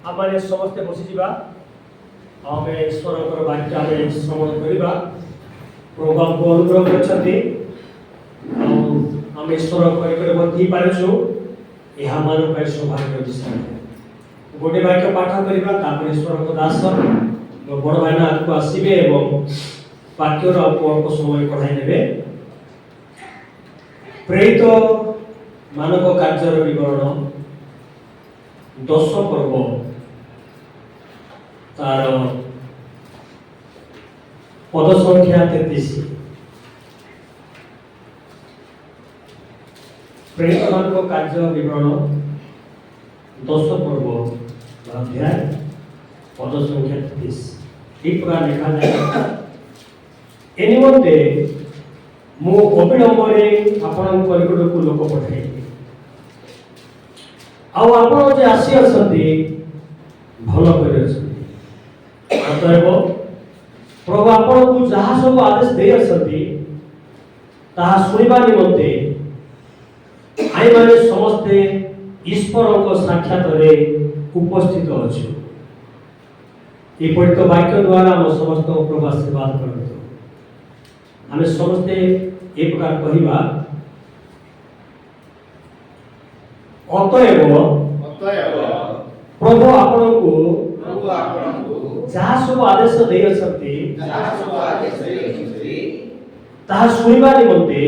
आम समस्ते बसीजा आम ईश्वर वाक्य आम श्रवण करवा प्रभु आमको अनुग्रह कर ईश्वर पार्छू यह मान सौभाग्य दिशा गोटे वाक्य पाठ करवा ईश्वर को दास बड़ भाईना आगे आसवे वाक्यर आपको अल्प समय पढ़ाई प्रेरित मानव कार्यर विवरण 10 पर्व तार पद संख्या 33 प्रेरित मानव कार्य विवरण 10 पर्व अध्याय पद संख्या 33 एक प्रकार लिखा जाए ए निमंते मु अविलंबरे आपण निकट को लोक पठाई आपण जे आसी अछंती भल कर अतएव प्रभु आपण को जहाँ सब आदेश दे अछंती ताहा सुनिबा निमंते आइ माने समस्ते ईश्वर को साक्षात रे उपस्थित अछु ए पठित वाक्य द्वारा हम समस्त प्रभु आशीर्वाद करतो आम समस्ते एक प्रकार कहिबा अतएव प्रभु आपण को जहाँ सब आदेश दे अछंती ताहा सुनिबा निमंते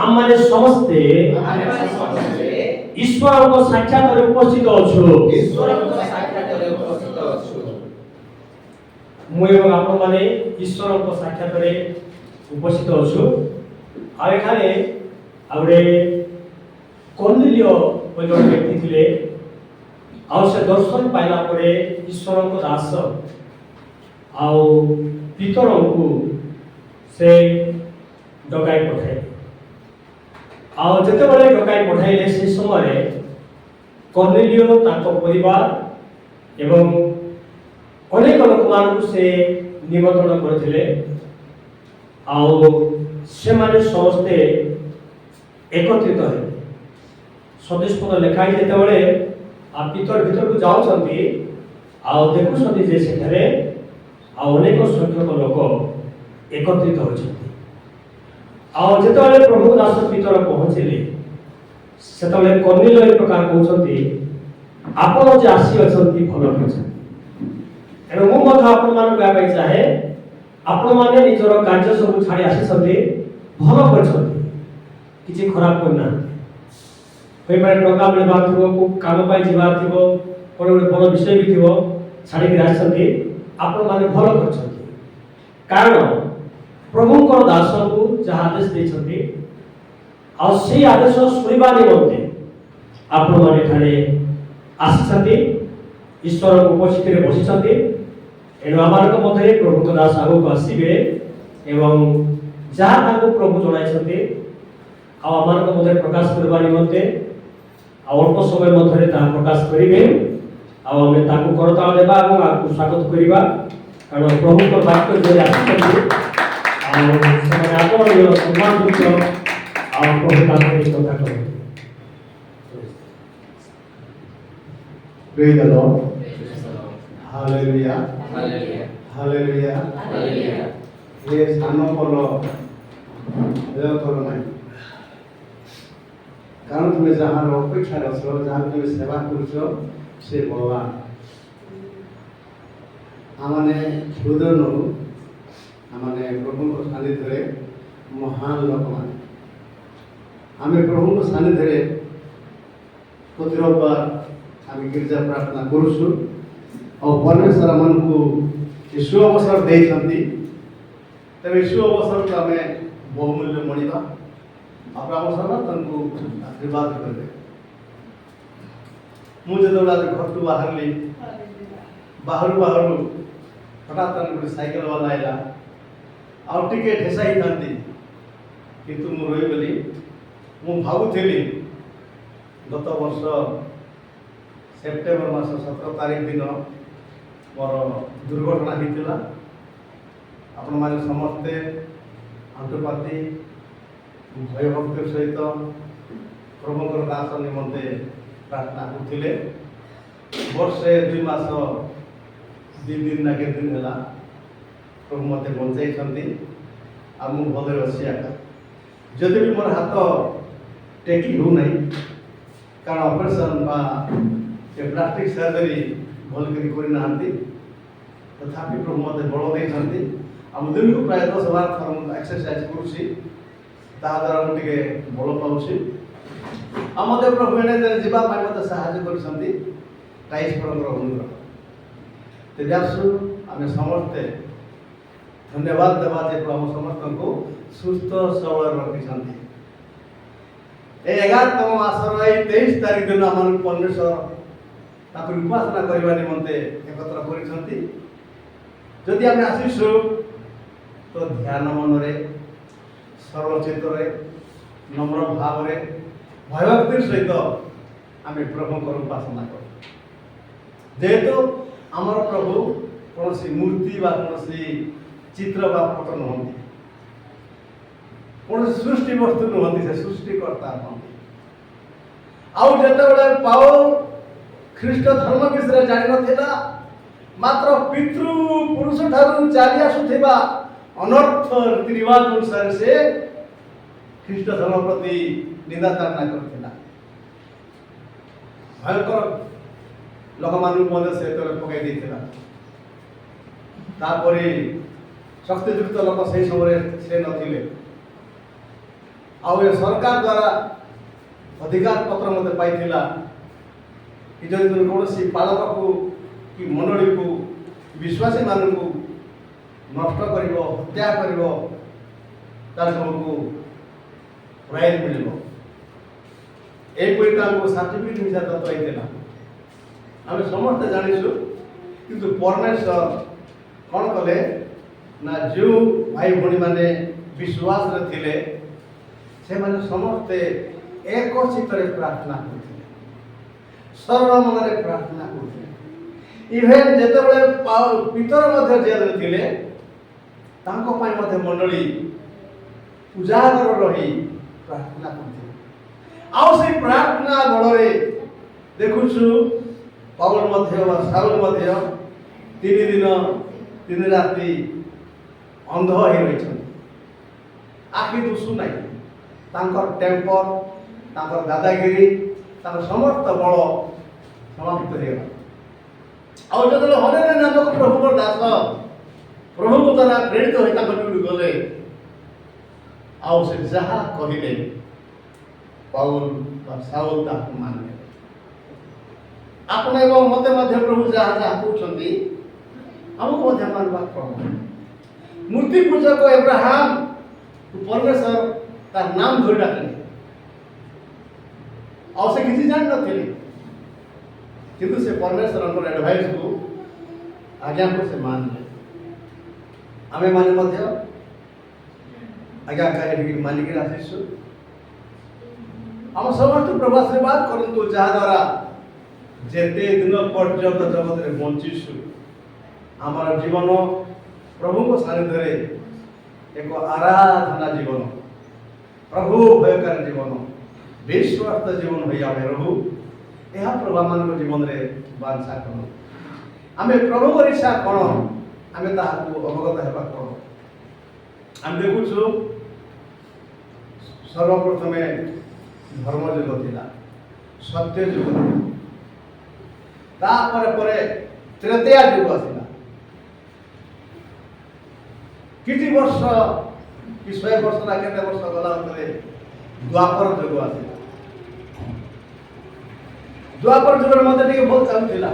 आम माने समस्ते ईश्वर को साक्षात रे उपस्थित अछु मु एवं आपण माने ईश्वर को साक्षात रे उपस्थित अछु आ एखाने आउरे कर्नेलियो जन व्यक्ति थिले आ से दर्शन पाइला परे ईश्वर को दास आउ पीतर को से डकाई पठाए आ जते बळे डकाई पठाइले से समय कर्नेलियो ताको परिवार एवं अनेक लोक मानक से निमंत्रण करथिले आउ से माने समस्ते एकत्रित है सतीश पद लिखाई जेते बळे आ पितर भीतर को जाउछंती आ देखुछंती जे सेठारे आ अनेक संख्यक लोक एकत्रित होछंती आ जेते बळे प्रभु दास पितर पहुँचले सेते बळे कर्नेलियो एक प्रकार कहउछंती आपण जे आसी अछंती भलो करछंती एनो मु मत आपण मान गाबै चाहे आपण माने निजर कार्य सब छाडी आसीछंती भलो करछंती किछि खराब करना कई बार टका मिलवा थो को काम पाई जीवा थो कोन गोटे बड़ विषय भी थो छाड़ी के आछंती आपण माने भलो करछंती कारण प्रभुकर दास को जहाँ आदेश देछंती आ से आदेश सुनिबा निमंते आपण माने ठारे आछंती ईश्वर को उपस्थित रे बसिछंती एनो आमार मध्य प्रभुकर दास आगो को आसीबे एवं जहाँ ताको प्रभु जणाइछंती आ आमार मध्य प्रकाश करबा निमंते अल्प समय मध्य प्रकाश करेंगे आम करताल देवा और स्वागत करवा कारण प्रभु को वाक्य जो आदरणीय सम्मान कथा कर Praise the Lord. Hallelujah. Hallelujah. ये सानो बोलो ये करो नहीं कारण तुम्हें जहाँ अपेक्षा रखो जहाँ तुम्हें सेवा करो से भगवान आमने सुदनु आमने प्रभु को सानिध्य महान लोक मान आम प्रभु को सानिध्य प्रति रविवार आम गिरजा प्रार्थना करुचु और परमेश्वर मन को यीशु अवसर देते तेज यीशु अवसर को आम बहुमूल्य मणिबा आप समस्त आशीर्वाद करें मुझे घर टू बाहर बाहर बाहर हठात गोटे साइकेल वाला आइला आउ टिके ठेसाई था किंतु मु रहीगली मु भावुली गत वर्ष सेप्टेम्बर मास 17 तारीख दिन मोर दुर्घटना होता आपण मैंने समस्ते आंतपाती भयभक्ति सहित प्रभुकर दास निमंते प्रार्थना करथिले ବର୍ଷେ 2 ମାସ 2 ଦିନ ନା କେତେ ଦିନ ହେଲା ପ୍ରଭୁ ମୋତେ ବଞ୍ଚାଇଛନ୍ତି ଆଉ ମୁଁ ଭଲରେ ଅଛି ଆକା। ଯଦି ବି ମୋର ହାତ ଟେକି ହେଉନାହିଁ କାରଣ ଅପରେସନ୍ ବା ପ୍ଲାଷ୍ଟିକ୍ ସର୍ଜରୀ ଭଲ କରି କରିନାହାନ୍ତି, ତଥାପି ପ୍ରଭୁ ମୋତେ ବଳ ଦେଇଛନ୍ତି। ଆଉ ମୁଁ ଦିନକୁ ପ୍ରାୟ 10-12 ଥର ମୁଁ ଏକ୍ସରସାଇଜ୍ କରୁଛି, ତାହାଦ୍ୱାରା ମୁଁ ଟିକେ ବଳ ପାଉଛି। ଆଉ ମୋତେ ପ୍ରଭୁ ଏଣେ ଯିବା ପାଇଁ ମୋତେ ସାହାଯ୍ୟ କରିଛନ୍ତି ଈଶ୍ୱରଙ୍କର ଅନୁଗ୍ରହ। ତେବେ ଆସୁ ଆମେ ସମସ୍ତେ ଧନ୍ୟବାଦ ଦେବା ଯେ ପ୍ରଭୁ ସମସ୍ତଙ୍କୁ ସୁସ୍ଥ ସବଳ ରଖିଛନ୍ତି। এই 11তম ମାସର এই 23 ତାରିଖ ଦିନ ଆମମାନଙ୍କୁ ପରମେଶ୍ୱର ତାକୁ ଉପାସନା କରିବା ନିମନ୍ତେ ଏକତ୍ର କରିଛନ୍ତି। ଯଦି ଆମେ ଆସିଛୁ ତ ଧ୍ୟାନ ମନରେ, ସରଳ ଚିତ୍ତରେ, ନମ୍ର ଭାବରେ, ଭୟଭକ୍ତିର ସହିତ ଆମେ ପ୍ରଭୁଙ୍କର ଉପାସନା କରୁ। ଯେହେତୁ ଆମର ପ୍ରଭୁ କୌଣସି ମୂର୍ତ୍ତି ବା କୌଣସି ଚିତ୍ର ବା ଫଟୋ ନୁହନ୍ତି, କୌଣସି ସୃଷ୍ଟି ବସ୍ତୁ ନୁହନ୍ତି, ସେ ସୃଷ୍ଟିକର୍ତ୍ତା ନୁହନ୍ତି। ଆଉ ଯେତେବେଳେ ପାଉଲ ଖ୍ରୀଷ୍ଟ ଧର୍ମ ବିଷୟରେ ଜାଣିନଥିଲା, ମାତ୍ର ପିତୃ ପୁରୁଷ ଠାରୁ ଚାଲି ଆସୁଥିବା ଅନର୍ଥ ରୀତିରିବାଜ ଅନୁସାରେ ସେ ଖ୍ରୀଷ୍ଟ ଧର୍ମ ପ୍ରତି ନିନ୍ଦା ତାଡ଼ନା କରିଥିଲା। ଭୟଙ୍କର ଲୋକମାନଙ୍କୁ ମଧ୍ୟ ସେ ତଳେ ପକାଇ ଦେଇଥିଲା। ତାପରେ ଶକ୍ତିଯୁକ୍ତ ଲୋକ ସେହି ସମୟରେ ସେ ନଥିଲେ। ଆଉ ଏ ସରକାର ଦ୍ୱାରା ଅଧିକାର ପତ୍ର ମଧ୍ୟ ପାଇଥିଲା କି ଯଦି ତୁମେ କୌଣସି ପାଳକକୁ କି ମଣ୍ଡଳୀକୁ ବିଶ୍ୱାସୀମାନଙ୍କୁ ନଷ୍ଟ କରିବ, ହତ୍ୟା କରିବ, ତାହେଲେ ତୁମକୁ ପ୍ରାଇଜ୍ ମିଳିବ। ଏହିପରି ତାଙ୍କୁ ସାର୍ଟିଫିକେଟ୍ ମିଶା ଦତ୍ତ ହେଇଥିଲା। ଆମେ ସମସ୍ତେ ଜାଣିଛୁ, କିନ୍ତୁ ପରମେଶ୍ୱର କ'ଣ କଲେ ନା ଯେଉଁ ଭାଇ ଭଉଣୀମାନେ ବିଶ୍ୱାସରେ ଥିଲେ ସେମାନେ ସମସ୍ତେ ଏକ ଚିତ୍ତରେ ପ୍ରାର୍ଥନା କରୁଥିଲେ, ସରଳ ମନରେ ପ୍ରାର୍ଥନା କରୁଥିଲେ। ଇଭେନ୍ ଯେତେବେଳେ ପିତର ମଧ୍ୟ ଜେଲରେ ଥିଲେ, ତାଙ୍କ ପାଇଁ ମଧ୍ୟ ମଣ୍ଡଳୀ ଉଜାଗର ରହି ପ୍ରାର୍ଥନା କରୁଥିଲେ। ଆଉ ସେଇ ପ୍ରାର୍ଥନା ବଳରେ ଦେଖୁଛୁ ପାଉଲ ମଧ୍ୟ ବା ସାଉଲ ମଧ୍ୟ 3 ଦିନ 3 ରାତି ଅନ୍ଧ ହୋଇ ରହିଛନ୍ତି। ଆଖି ଦୁଶୁ ନାହିଁ। ତାଙ୍କର ଟେମ୍ପର, ତାଙ୍କର ଦାଦାଗିରି, ତାଙ୍କର ସମସ୍ତ ବଳ ସମାପ୍ତ ହୋଇଗଲା। ଆଉ ଯେତେବେଳେ ହରେନ ନାମକ ପ୍ରଭୁଙ୍କର ଦାସ ପ୍ରଭୁଙ୍କ ଦ୍ୱାରା ପ୍ରେରିତ ହୋଇ ତାଙ୍କ ନିକଟକୁ ଗଲେ, ଆଉ ସେ ଯାହା କହିଲେ ପାଉଲ ବା ସାଉଲ ତାକୁ ମାନିଲେ। ଆପଣ ଏବଂ ମୋତେ ମଧ୍ୟ ପ୍ରଭୁ ଯାହା ଯାହା କହୁଛନ୍ତି ଆମକୁ ମଧ୍ୟ ମାନିବାକୁ ପଡ଼ିବ। ମୂର୍ତ୍ତି ପୂଜକ ଏବ୍ରାହାମ ପରମେଶ୍ୱର ତାର ନାମ ଧରି ଡାକିଲେ। ଆଉ ସେ କିଛି ଜାଣିନଥିଲେ, କିନ୍ତୁ ସେ ପରମେଶ୍ୱରଙ୍କର ଆଡଭାଇସକୁ ଆଜ୍ଞାକୁ ସେ ମାନିଲେ। ଆମେ ମାନେ ମଧ୍ୟ ଆଜ୍ଞାକାରୀ ମାନିକି ଆସିଛୁ। ଆମ ସମସ୍ତ ପ୍ରଭୁ ଆଶୀର୍ବାଦ କରନ୍ତୁ, ଯାହାଦ୍ୱାରା ଯେତେ ଦିନ ପର୍ଯ୍ୟନ୍ତ ଜଗତରେ ବଞ୍ଚିଛୁ ଆମର ଜୀବନ ପ୍ରଭୁଙ୍କ ସାନ୍ନିଧ୍ୟରେ ଏକ ଆରାଧନା ଜୀବନ, ପ୍ରଭୁ ଭୟକାର ଜୀବନ, ବିଶ୍ୱାସ ଜୀବନ ହୋଇ ଆମେ ରହୁ। ଏହା ପ୍ରଭୁ ଆମମାନଙ୍କ ଜୀବନରେ ବାଞ୍ଛା କରୁ। ଆମେ ପ୍ରଭୁଙ୍କର ଇଚ୍ଛା କ'ଣ ଆମେ ତାହାକୁ ଅବଗତ ହେବା କ'ଣ। ଆମେ ଦେଖୁଛୁ ସର୍ବପ୍ରଥମେ ଧର୍ମ ଯୁଗ ଥିଲା, ସତ୍ୟ ଯୁଗ ଥିଲା, ତାପରେ ପରେ ତ୍ରେତୟା ଯୁଗ ଆସିଲା। କିଛି ବର୍ଷ କି 100 ବର୍ଷ ନା କେତେ ବର୍ଷ ଗଲା ପରେ ଦ୍ୱାପର ଯୁଗ ଆସିଲା। ଦ୍ୱାପର ଯୁଗରେ ମୋତେ ଟିକେ ଭଲ ଚାଲୁଥିଲା।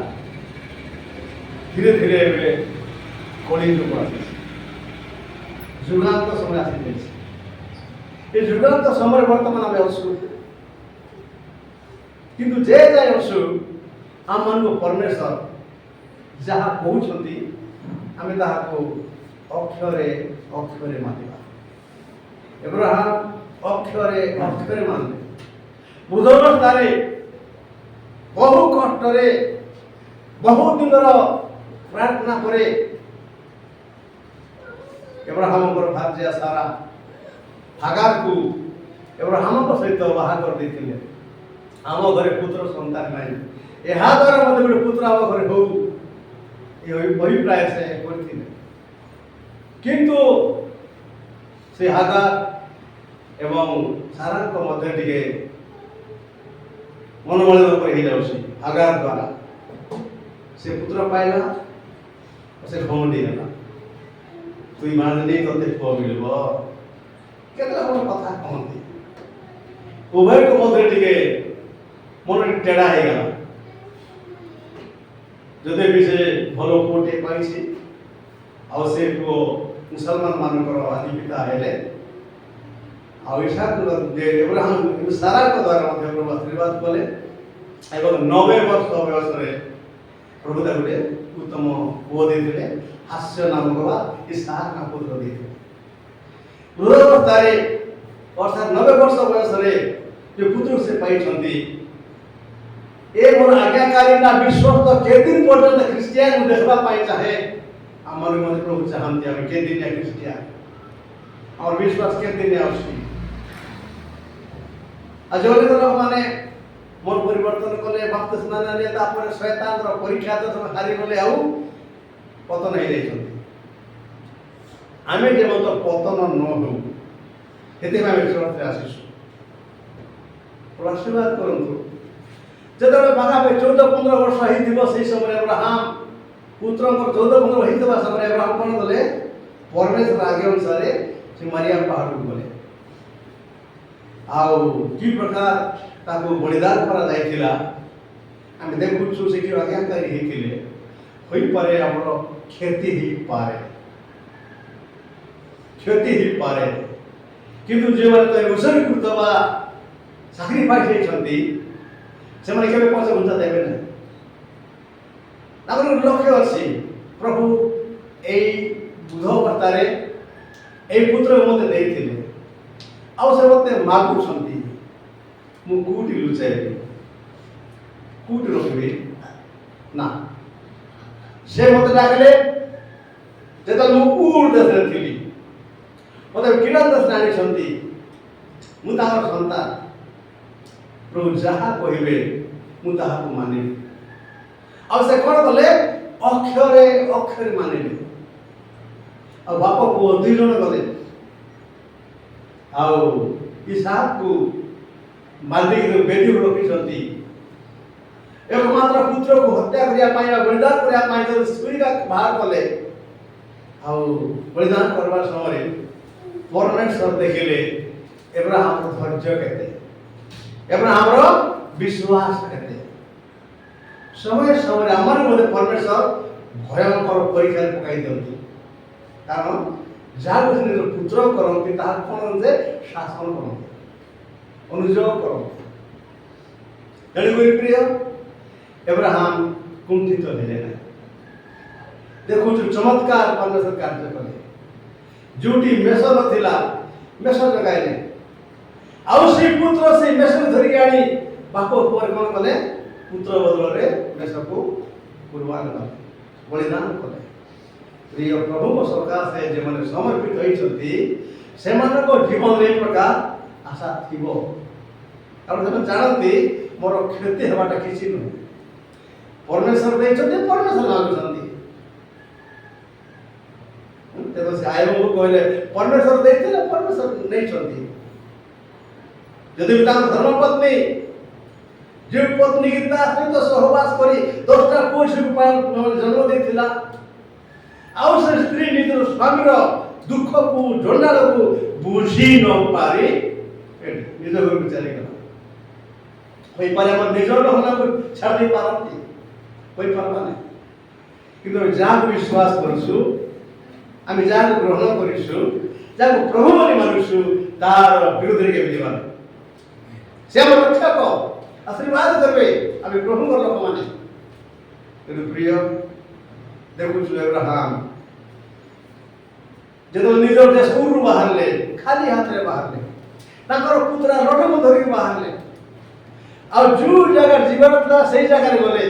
ଧୀରେ ଧୀରେ ଏବେ କଳି ଯୁଗ ଆସିଛି, ଯୁଗାନ୍ତ ସମୟ ଆସିଯାଇଛି। ଏ ଯୁଗାନ୍ତ ସମୟରେ ବର୍ତ୍ତମାନ ଆମେ ଅଛୁ, କିନ୍ତୁ ଯେ ଯାଏ ଅଛୁ ଆମମାନଙ୍କୁ ପରମେଶ୍ୱର ଯାହା କହୁଛନ୍ତି ଆମେ ତାହାକୁ ଅକ୍ଷରେ ଅକ୍ଷରେ ମାନିବା। ଏବ୍ରାହାମ ଅକ୍ଷରେ ଅକ୍ଷରେ ମାନିଲେ। ବୃଦ୍ଧାବସ୍ଥାରେ ବହୁ କଷ୍ଟରେ ବହୁ ଦିନର ପ୍ରାର୍ଥନା ପରେ ଏବ୍ରାହାମଙ୍କର ଭାର୍ଯ୍ୟା ସାରା ହାଗାରକୁ ଏବ୍ରାହାମଙ୍କ ସହିତ ବାହା କରିଦେଇଥିଲେ। ଆମ ଘରେ ପୁତ୍ର ସନ୍ତାନ ନାହିଁ, ଏହା ଦ୍ୱାରା ମଧ୍ୟ ଗୋଟେ ପୁତ୍ର ଆମ ଘରେ ହଉ ଏ ଅଭିପ୍ରାୟ ସେ କରିଥିଲେ। କିନ୍ତୁ ସେ ହାଗାର ଏବଂ ସାରାଙ୍କ ମଧ୍ୟ ଟିକେ ମନୋମଳିନ କରି ହେଇଯାଉଛି। ହାଗାର ଦ୍ୱାରା ସେ ପୁତ୍ର ପାଇଲା, ସେ ଘମଣ୍ଡି ହେଲା, ତୁଇ ମାନେ ନେଇ ତତେ ପୁଅ ମିଳିବ, କେତେ ବଡ଼ କଥା କହନ୍ତି। ଉଭୟଙ୍କ ମଧ୍ୟରେ ଟିକେ ମନ ଟେଢ଼ା ହେଇଗଲା। ଯଦି ବି ସେ ଭଲ ପୁଅଟେ ପାଇଛି, ଆଉ ସେ ପୁଅ ମୁସଲମାନ ମାନଙ୍କର ଆଦି ପିତା ହେଲେ, ଆଉ ଇସାକ ଏବ୍ରାହମ ସାରାଙ୍କ ଦ୍ୱାରା ମଧ୍ୟ ପ୍ରଭୁ ଆଶୀର୍ବାଦ କଲେ ଏବଂ 90 ବର୍ଷ ବୟସରେ ପ୍ରଭୁ ତାକୁ ଗୋଟେ ଉତ୍ତମ ପୁଅ ଦେଇଥିଲେ, ହାସ୍ୟ ନାମକ ବା ଇସାକ ନାମ ପୁତ୍ର ଦେଇଥିଲେ। ବୃଦ୍ଧାବସ୍ଥାରେ ଅର୍ଥାତ୍ 90 ବର୍ଷ ବୟସରେ যে পুত্র সে পাইছন্তি, এ মোর আজ্ঞাকারী না বিশ্বস্ত কেদিন পর্যন্ত খ্রিস্টিয়ান দেখবা পাই চাহে আমার মনে প্রভু চাহান্তি আমি কেদিন খ্রিস্টিয়ান আমার বিশ্বাস কেদিন আসছি। আজ অনেক লোক মানে মন পরিবর্তন কলে বাপ্তিস্মা নেলে তারপরে শয়তানর পরীক্ষা তো হারি গলে আউ পতন হয়ে যাইছন্তি। আমি যেমন পতন ন হউ ସେଥିପାଇଁ ଆମେ ବିଶ୍ୱାସରେ ଆସିଛୁ। ଆଶୀର୍ବାଦ କରନ୍ତୁ। ଯେତେବେଳେ ପାଖାପାଖି 14-15 ବର୍ଷ ହେଇଥିବ ସେଇ ସମୟରେ ଏବ୍ରାହମ ପୁତ୍ରଙ୍କର 14-15 ହେଇଥିବା ସମୟରେ ଏବ୍ରାହମ କ'ଣ କଲେ, ପରମେଶ୍ୱର ଆଜ୍ଞା ଅନୁସାରେ ସେ ମାରିଆ ପାହାଡ଼କୁ ଗଲେ। ଆଉ କି ପ୍ରକାର ତାକୁ ବଳିଦାନ କରାଯାଇଥିଲା ଆମେ ଦେଖୁଛୁ। ସେଠି ଆଜ୍ଞାକାରୀ ହେଇଥିଲେ, ହୋଇପାରେ ଆମର କ୍ଷତି ହେଇପାରେ, କ୍ଷତି ହେଇପାରେ, କିନ୍ତୁ ଯେଉଁମାନେ ତ ଉତ୍ସର୍ଗୀକୃତ ବା ସାକ୍ରିଫାଇସ୍ ହେଇଛନ୍ତି ସେମାନେ କେବେ ପଛ ଘୁଞ୍ଚା ଦେବେ ନାହିଁ। ତାଙ୍କର ଲକ୍ଷ୍ୟ ଅଛି, ପ୍ରଭୁ ଏଇ ବୁଧ ଅବସ୍ଥାରେ ଏଇ ପୁତ୍ରକୁ ମୋତେ ଦେଇଥିଲେ, ଆଉ ସେ ମୋତେ ମାଗୁଛନ୍ତି, ମୁଁ କୋଉଠି ଲୁଚାଇବି, କୋଉଠି ରଖିବି ନା। ସେ ମୋତେ ଡାକିଲେ ଯେତେବେଳେ ମୁଁ ଉଡ଼ ଦେଶରେ ଥିଲି, ମୋତେ କିଣା ଦେଶରେ ଆଣିଛନ୍ତି, ମୁଁ ତାଙ୍କର ସନ୍ତାନ। ପ୍ରଭୁ ଯାହା କହିବେ ମୁଁ ତାହାକୁ ମାନିବି। ଆଉ ସେ କ'ଣ କଲେ, ଅକ୍ଷରେ ଅକ୍ଷରେ ମାନିଲେ। ଆଉ ବାପ ପୁଅ 2 ଜଣ ଗଲେ, ଆଉ ଇସାକକୁ ବାନ୍ଧିକି ବେଦୀକୁ ରଖିଛନ୍ତି। ଏକମାତ୍ର ପୁତ୍ରକୁ ହତ୍ୟା କରିବା ପାଇଁ ବା ବଳିଦାନ କରିବା ପାଇଁ ଯଦି ଛୁରୀକା ବାହାର କଲେ, ଆଉ ବଳିଦାନ କରିବା ସମୟରେ ପରମେଶ୍ୱର ଦେଖିଲେ ଏବ୍ରାହମର ଧୈର୍ଯ୍ୟ କେତେ, ଏବ୍ରାହମର ବିଶ୍ୱାସ କେତେ। ସମୟ ସମୟରେ ଆମର ମଧ୍ୟ ପରମେଶ୍ୱର ଭୟଙ୍କର ପରୀକ୍ଷାରେ ପକାଇ ଦିଅନ୍ତି। କାରଣ ଯାହାକୁ ସେ ନିଜ ପୁତ୍ର କରନ୍ତି ତାହାକୁ କ'ଣ ଯେ ଶାସନ କରନ୍ତି, ଅନୁଯୋଗ କରନ୍ତି। ତେଣୁକରି ପ୍ରିୟ ଏବ୍ରାହମ କୁଣ୍ଠିତ ହେଲେ ନାହିଁ। ଦେଖୁଛୁ ଚମତ୍କାର ପରମେଶ୍ୱର କାର୍ଯ୍ୟ କଲେ। ଯୋଉଠି ମେଷ ନଥିଲା ମେଷ ଜଗାଇଲେ, ଆଉ ସେଇ ପୁତ୍ର ସେଇ ମେଷକୁ ଧରିକି ଆଣି ବାପ ଉପରେ କ'ଣ କଲେ, ପୁତ୍ର ବଦଳରେ ମେଷକୁ କୁର୍ବାନ କଲେ, ବଳିଦାନ କଲେ। ପ୍ରିୟ ପ୍ରଭୁଙ୍କ ସକାଶେ ଯେଉଁମାନେ ସମର୍ପିତ ହୋଇଛନ୍ତି ସେମାନଙ୍କ ଜୀବନରେ ଏ ପ୍ରକାର ଆଶା ଥିବ। କାରଣ ସେମାନେ ଜାଣନ୍ତି ମୋର କ୍ଷତି ହେବାଟା କିଛି ନୁହେଁ, ପରମେଶ୍ୱର ଦେଇଛନ୍ତି, ପରମେଶ୍ୱର ମାଗୁଛନ୍ତି। ତେଣୁ ସେ ଆୟବଙ୍କୁ କହିଲେ ପରମେଶ୍ୱର ଦେଇଥିଲେ, ପରମେଶ୍ୱର ନେଇଛନ୍ତି। ଯଦି ବି ତାଙ୍କ ଧର୍ମପତ୍ନୀ ଯେଉଁ ପତ୍ନୀ କି ତା ସହିତ ସହବାସ କରି 10ଟା ପୁଅ ଝିଅକୁ ଜନ୍ମ ଦେଇଥିଲା, ଆଉ ସେ ସ୍ତ୍ରୀ ନିଜର ସ୍ୱାମୀର ଦୁଃଖକୁ ଜଞ୍ଜାଳକୁ ବୁଝି ନ ପାରି ନିଜ ଘରକୁ ଚାଲିଗଲା। ହୋଇପାରେ ଆମର ନିଜ ରହନାକୁ ଛାଡ଼ି ଦେଇ ପାରନ୍ତି, ହୋଇପାରିବା ନାହିଁ। କିନ୍ତୁ ଆମେ ଯାହାକୁ ବିଶ୍ୱାସ କରୁଛୁ, ଆମେ ଯାହାକୁ ଗ୍ରହଣ କରିଛୁ, ଯାହାକୁ ପ୍ରଭୁ ବୋଲି ମାନୁଛୁ, ତାହାର ବିରୁଦ୍ଧରେ କେବେ ଯିବା ନାହିଁ। ସେ ଆମର ରକ୍ଷକ, ଆଶୀର୍ବାଦ ଦେବେ ଆମେ ପ୍ରଭୁଙ୍କର ଲୋକମାନେ। ତେଣୁ ପ୍ରିୟ ଦେଖୁଛୁ ଏବ୍ରାହମ ଯେତେବେଳେ ନିଜ ଦେଶରୁ ବାହାରିଲେ, ଖାଲି ହାତରେ ବାହାରିଲେ, ତାଙ୍କର ପୁତ୍ରା ଲଟକୁ ଧରିକି ବାହାରିଲେ, ଆଉ ଯେଉଁ ଜାଗାରେ ଯିବାର ଥିଲା ସେଇ ଜାଗାରେ ଗଲେ,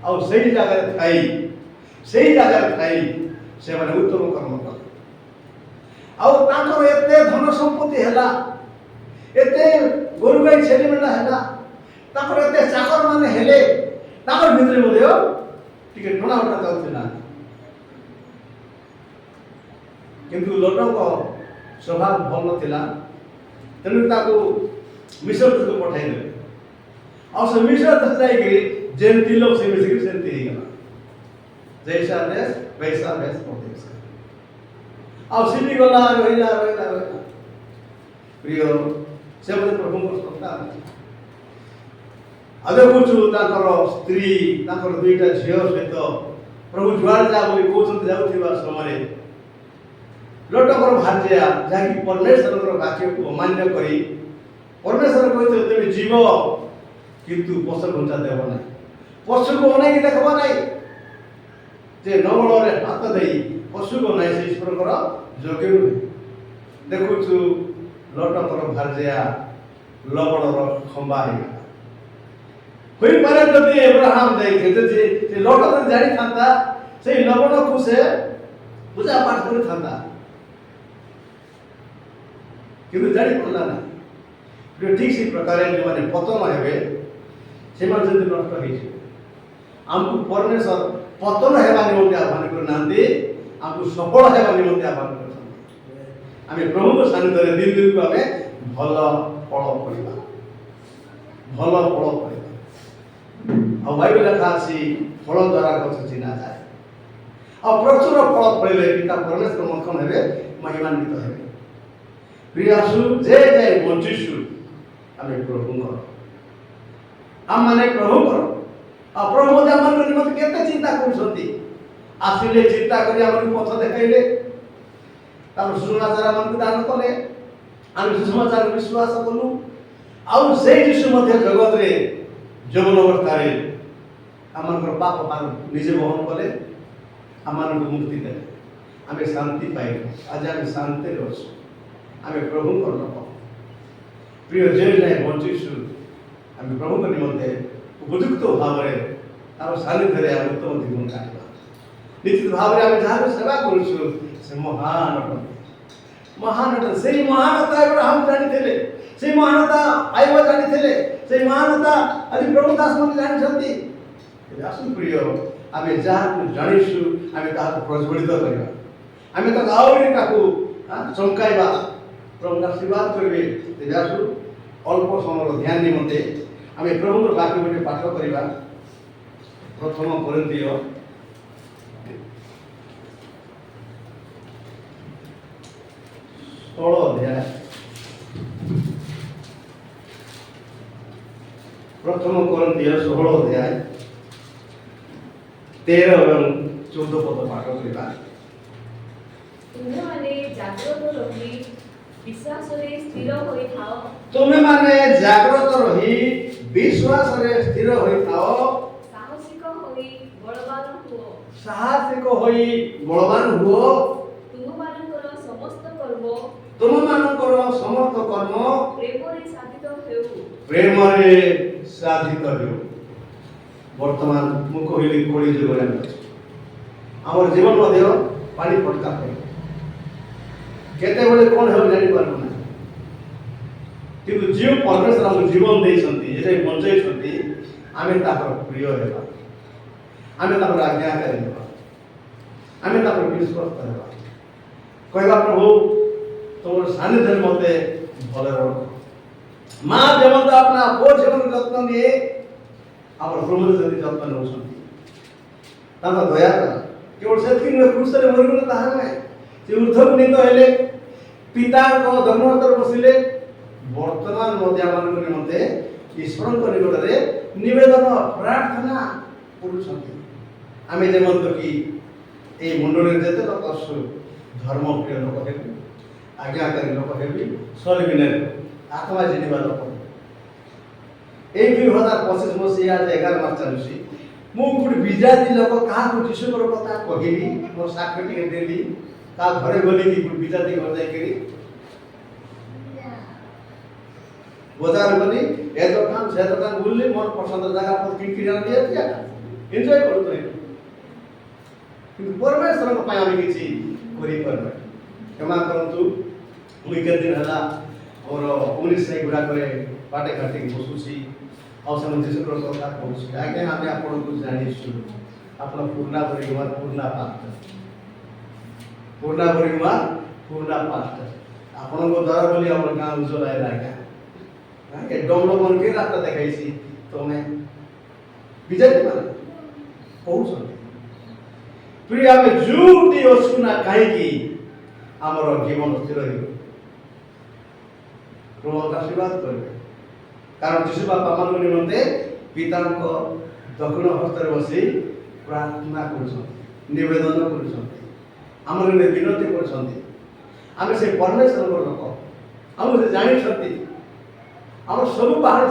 ଆଉ ସେଇ ଜାଗାରେ ଥାଇ ସେମାନେ ଉତ୍ତମ କର୍ମ କଲେ। ଆଉ ତାଙ୍କର ଏତେ ଧନ ସମ୍ପତ୍ତି ହେଲା, ଏତେ ଗୋରୁ ଗାଈ ଛେଳି ମେଣ୍ଢା ହେଲା, ତାଙ୍କର ଏତେ ଚାକର ମାନେ ହେଲେ ତାଙ୍କର ଭିତରେ ମଧ୍ୟ ଟିକେ ଟଣାଫଟା ଚାଲୁଥିଲା। କିନ୍ତୁ ଲୋଟଙ୍କ ସ୍ୱଭାବ ଭଲ ନଥିଲା, ତେଣୁ ତାକୁ ମିଶ୍ର ଦେଶକୁ ପଠାଇଦେଲେ। ଆଉ ସେ ମିଶ୍ର ଦେଶ ଯାଇକରି ଯେମିତି ଲୋକ ସେ ମିଶିକି ସେମିତି ହେଇଗଲା। जैसा देश वैसा देश प्रदेश। ଆଉ ସେଠି ଗଲା ରହିଲା। ପ୍ରିୟ ସେ ବୋଧେ ପ୍ରଭୁଙ୍କ ସନ୍ତାନ। ଆଉ ଦେଖୁଛୁ ତାଙ୍କର ସ୍ତ୍ରୀ ତାଙ୍କର ଦୁଇଟା ଝିଅ ସହିତ ପ୍ରଭୁ ଯୁଆଡେ ଯା ବୋଲି କହୁଛନ୍ତି ଯାଉଥିବା ସମୟରେ ଲୋଟଙ୍କର ଭାର୍ଯ୍ୟା ଯାହାକି ପରମେଶ୍ୱରଙ୍କର ବାକ୍ୟକୁ ଅମାନ୍ୟ କରି ପରମେଶ୍ୱର କହିଥିଲେ ତେବେ ଯିବ କିନ୍ତୁ ପଶ ଘୁଞ୍ଚା ଦେବ ନାହିଁ, ପଶୁକୁ ଅନେଇକି ଦେଖବ ନାହିଁ, ଯେ ନବଳରେ ହାତ ଦେଇ ପଶୁକୁ ନାହିଁ ସେ ଈଶ୍ୱରଙ୍କର ଯୋଗ୍ୟ ନୁହେଁ। ଦେଖୁଛୁ ଲୋଟଙ୍କର ଭାର୍ଯ୍ୟା ଲବଣର ଖମ୍ବା ହେଇଗଲା। ହୋଇପାରେ ଯଦି ଏବ୍ରାହାମ ଯାଇଥିଲେ ଯେ ଲୋଟ ଯଦି ଜାଣିଥାନ୍ତା ସେଇ ଲବଣକୁ ସେ ପୂଜା ପାଠ କରିଥାନ୍ତା, କିନ୍ତୁ ଜାଣିପାରିଲା ନାହିଁ। ଠିକ୍ ସେ ପ୍ରକାର ଯେଉଁମାନେ ପତନ ହେବେ ସେମାନେ ଯଦି ନଷ୍ଟ ହେଇଯିବେ। ଆମକୁ ପରମେଶ୍ୱର ପତନ ହେବା ନିମନ୍ତେ ଆହ୍ୱାନ କରୁନାହାନ୍ତି, ଆମକୁ ସଫଳ ହେବା ନିମନ୍ତେ ଆହ୍ୱାନ କରୁଛନ୍ତି। ଆମେ ପ୍ରଭୁଙ୍କ ସାନ୍ନିଧ୍ୟରେ ଦିନ ଦିନକୁ ଆମେ ଭଲ ଫଳ କରିବା, ଭଲ ଫଳ କରିବା। ଆଉ ବାଇବେଲ ଲେଖା ଅଛି ଫଳ ଦ୍ୱାରା ଗଛ ଚିହ୍ନା ଯାଏ। ଆଉ ପ୍ରଚୁର ଫଳ ଫଳିଲେ ପିତା ପରମେଶ୍ୱର ମକ୍ଖନ ହେବେ, ମହିମାନ୍ୱିତ ହେବେ। ପ୍ରିୟ ଆସୁ ଯେ ଯାଏ ବଞ୍ଚିଛୁ ଆମେ ପ୍ରଭୁଙ୍କର, ଆମମାନେ ପ୍ରଭୁଙ୍କର। ଆଉ ପ୍ରଭୁ ମଧ୍ୟ ଆମମାନଙ୍କ ନିମନ୍ତେ କେତେ ଚିନ୍ତା କରୁଛନ୍ତି। ଆସିଲେ ଚିନ୍ତା କରି ଆମକୁ ପଥ ଦେଖାଇଲେ, ତାପରେ ସୁସମାଚାର ଆମକୁ ଦାନ କଲେ, ଆମେ ସୁସମାଚାର ବିଶ୍ୱାସ କଲୁ। ଆଉ ସେଇ ଯୀଶୁ ମଧ୍ୟ ଜଗତରେ ଯୌବନ ଅବସ୍ଥାରେ ଆମମାନଙ୍କର ପାପ ନିଜେ ବହନ କଲେ, ଆମମାନଙ୍କୁ ମୁକ୍ତି ଦେଲେ, ଆମେ ଶାନ୍ତି ପାଇଲୁ। ଆଜି ଆମେ ଶାନ୍ତିରେ ଅଛୁ, ଆମେ ପ୍ରଭୁଙ୍କର ଲୋକ। ପ୍ରିୟ ଯେ ଯାଏ ବଞ୍ଚିଛୁ ଆମେ ପ୍ରଭୁଙ୍କ ନିମନ୍ତେ ଉପଯୁକ୍ତ ଭାବରେ ତାର ସାନ୍ନିଧ୍ୟରେ ଆମେ ଉତ୍ତମ ଜୀବନ କାଟିବା। ନିଶ୍ଚିତ ଭାବରେ ଆମେ ଯାହାକୁ ସେବା କରୁଛୁ ସେ ମହାନ ଅଟନ୍ତି, ମହାନ ଅଟନ୍ତି। ସେଇ ମହାନତା ଏବ୍ରାହାମ ଜାଣିଥିଲେ, ସେଇ ମହାନତା ଆୟୁବ ଜାଣିଥିଲେ, ସେଇ ମହାନତା ଆଜି ପ୍ରଭୁ ଦାସ ମାନେ ଜାଣିଛନ୍ତି। ଆସନ୍ତୁ ପ୍ରିୟ, ଆମେ ଯାହାକୁ ଜାଣିଛୁ ଆମେ ତାହାକୁ ପ୍ରଜ୍ୱଳିତ କରିବା, ଆମେ ତାକୁ ଆହୁରି ତାକୁ ଚମକାଇବା। ପ୍ରଭୁ ଆଶୀର୍ବାଦ କରିବେ। ତେବେ ଆସୁ ଅଳ୍ପ ସମୟର ଧ୍ୟାନ ନିମନ୍ତେ ଆମେ ପ୍ରଭୁଙ୍କର ବାକ୍ୟ ଗୋଟେ ପାଠ କରିବା। ପ୍ରଥମ କରିନ୍ଥୀୟ 16 ଅଧ୍ୟାୟ, ପ୍ରଥମ କରିନ୍ଥୀୟ 16 ଅଧ୍ୟାୟ 13 ଏବଂ 14 ପଦ ପାଠ କରିବା। ତୁମେମାନେ ଜାଗ୍ରତ ରହି ବିଶ୍ୱାସରେ ସ୍ଥିର ହୋଇଥାଅ। ତୁମେମାନେ ଜାଗ୍ରତ ରହି ବିଶ୍ୱାସରେ ସ୍ଥିର ହୋଇଥାଅ। ସାହସିକ ହୋଇ ବଳବାନ ହୁଅ। ସାହସିକ ହୋଇ ବଳବାନ ହୁଅ। ତୁମମାନଙ୍କର ସମସ୍ତ କର୍ମ ପ୍ରେମରେ ସାଧିତ ହେଉ। ପ୍ରେମରେ ସାଧିତ ହେଉ। ବର୍ତ୍ତମାନ ମୁଁ କହିଲି କୋଡ଼ି ଯୁଗରେ ଆମେ ଅଛୁ। ଆମର ଜୀବନ ମଧ୍ୟ ପାଣି ଫଟକା ପଡ଼ିବ। କେତେବେଳେ କ'ଣ ହେବ ଜାଣିପାରିବୁ ନାହିଁ, କିନ୍ତୁ ଯେଉଁ ପରମେଶ୍ୱର ଆମକୁ ଜୀବନ ଦେଇଛନ୍ତି, ଯେତେ ବଞ୍ଚାଇଛନ୍ତି, ଆମେ ତାଙ୍କର ପ୍ରିୟ ହେବା, ଆମେ ତାଙ୍କର ଆଜ୍ଞାକାରୀ ହେବା, ଆମେ ତାଙ୍କର ବିଶ୍ୱସ୍ତ ହେବା। କହିବା ପ୍ରଭୁ ତୁମର ସାନ୍ନିଧ୍ୟରେ ମୋତେ ଭଲରେ ରଖ। ମା ଯେମିତି ଆପଣା ପୁଅ ଝିଅଙ୍କର ଯତ୍ନ ନିଏ, ଆମର ପ୍ରଭୁ ଯଦି ଯତ୍ନ ନେଉଛନ୍ତି, ତାଙ୍କ ଦୟା କଲା। କେବଳ ସେତିକି ନୁହେଁ, କୃଷରେ ମରିଗଲେ ତାହା ନୁହେଁ, ସେ ଉର୍ଦ୍ଧ୍ୱକୁ ନୀତ ହେଲେ, ପିତାଙ୍କ ଧର୍ମରେ ବସିଲେ। ବର୍ତ୍ତମାନ ମଧ୍ୟ ଆମମାନଙ୍କ ନିମନ୍ତେ ଈଶ୍ୱରଙ୍କ ନିକଟରେ ନିବେଦନ ପ୍ରାର୍ଥନା କରୁଛନ୍ତି। ଆମେ ଯେମିତି କି এই ମଣ୍ଡଳୀରେ ଯେତେ ଲୋକ ଅଛୁ, ଧର୍ମପ୍ରିୟ ଲୋକ ହେବି, ଆଜ୍ଞାକାରୀ ଲୋକ ହେବି, ସଲବିନେ ଆତ୍ମା ଜିଣିବା ଲୋକ। এই 2025 ମସିହା 11 ମାସ ଚାଲୁଛି। ମୁଁ ଗୋଟେ ବିଜାତି ଲୋକ କାହାକୁ ଯୀଶୁଙ୍କର କଥା କହିଲି, ମୋର ସାକ୍ଷ୍ୟ ଟିକେ ଦେଲି, କାହା ଘରେ ଗଲି କି ଗୋଟେ ବିଜାତି ଘର ଯାଇକରି ବଜାର ଗଲି, ଏ ଦୋକାନ ସେ ଦୋକାନ ବୁଲିଲି, ମୋର ପସନ୍ଦ ଜାଗା પર କିଣିକି ଆଣିଲି, ଏନ୍ଜୟ କରୁଥିଲି। କିନ୍ତୁ ପରମେଶ୍ୱରଙ୍କ ପାଇଁ ଆମେ କିଛି କରିପାରୁନା। କ୍ଷମା କରନ୍ତୁ, ମୁଁ କେତେ ଦିନ ହେଲା ମୋର 19 ସାହି ଗୁଡ଼ାକରେ ବାଟେ ଘାଟିକି ବସୁଛି। ଆଉ ସେମାନେ ଯୀଶୁଙ୍କର କଥା କହୁଛି ଆଜ୍ଞା ଆମେ ଆପଣଙ୍କୁ ଜାଣିଛୁ ଆପଣ ପୁରୁଣା ପରିବାର ପୁରୁଣା ପାଷ୍ଟ ପୁରୁଣା ପରିବାର ପୁରୁଣା ପାଷ୍ଟ ଆପଣଙ୍କ ଦ୍ୱାରା ବୋଲି ଆମର ଗାଁ ଉଜ୍ଜଳ ହେଲା ଆଜ୍ଞା ଏ ଡମର ମନକେ ରାସ୍ତା ଦେଖାଇଛି ତମେ ବିଜେପି ମାନେ କହୁଛନ୍ତି ପ୍ରିୟ ଆମେ ଯୋଉଠି ଅଛୁ ନା କାହିଁକି ଆମର ଜୀବନ ସ୍ଥିର ରହିବ ପ୍ରଭୁ ଆଶୀର୍ବାଦ କରିବେ କାରଣ ଯୀଶୁ ବାପା ମାନଙ୍କ ନିମନ୍ତେ ପିତାଙ୍କ ଦକ୍ଷିଣ ହସ୍ତରେ ବସି ପ୍ରାର୍ଥନା କରୁଛନ୍ତି ନିବେଦନ କରୁଛନ୍ତି ଆମର ବିନତି କରୁଛନ୍ତି ଆମେ ସେ ପରମେଶ୍ୱରଙ୍କ ଲୋକ ଆମକୁ ସେ ଜାଣିଛନ୍ତି ଆମର ସବୁ ବାହାର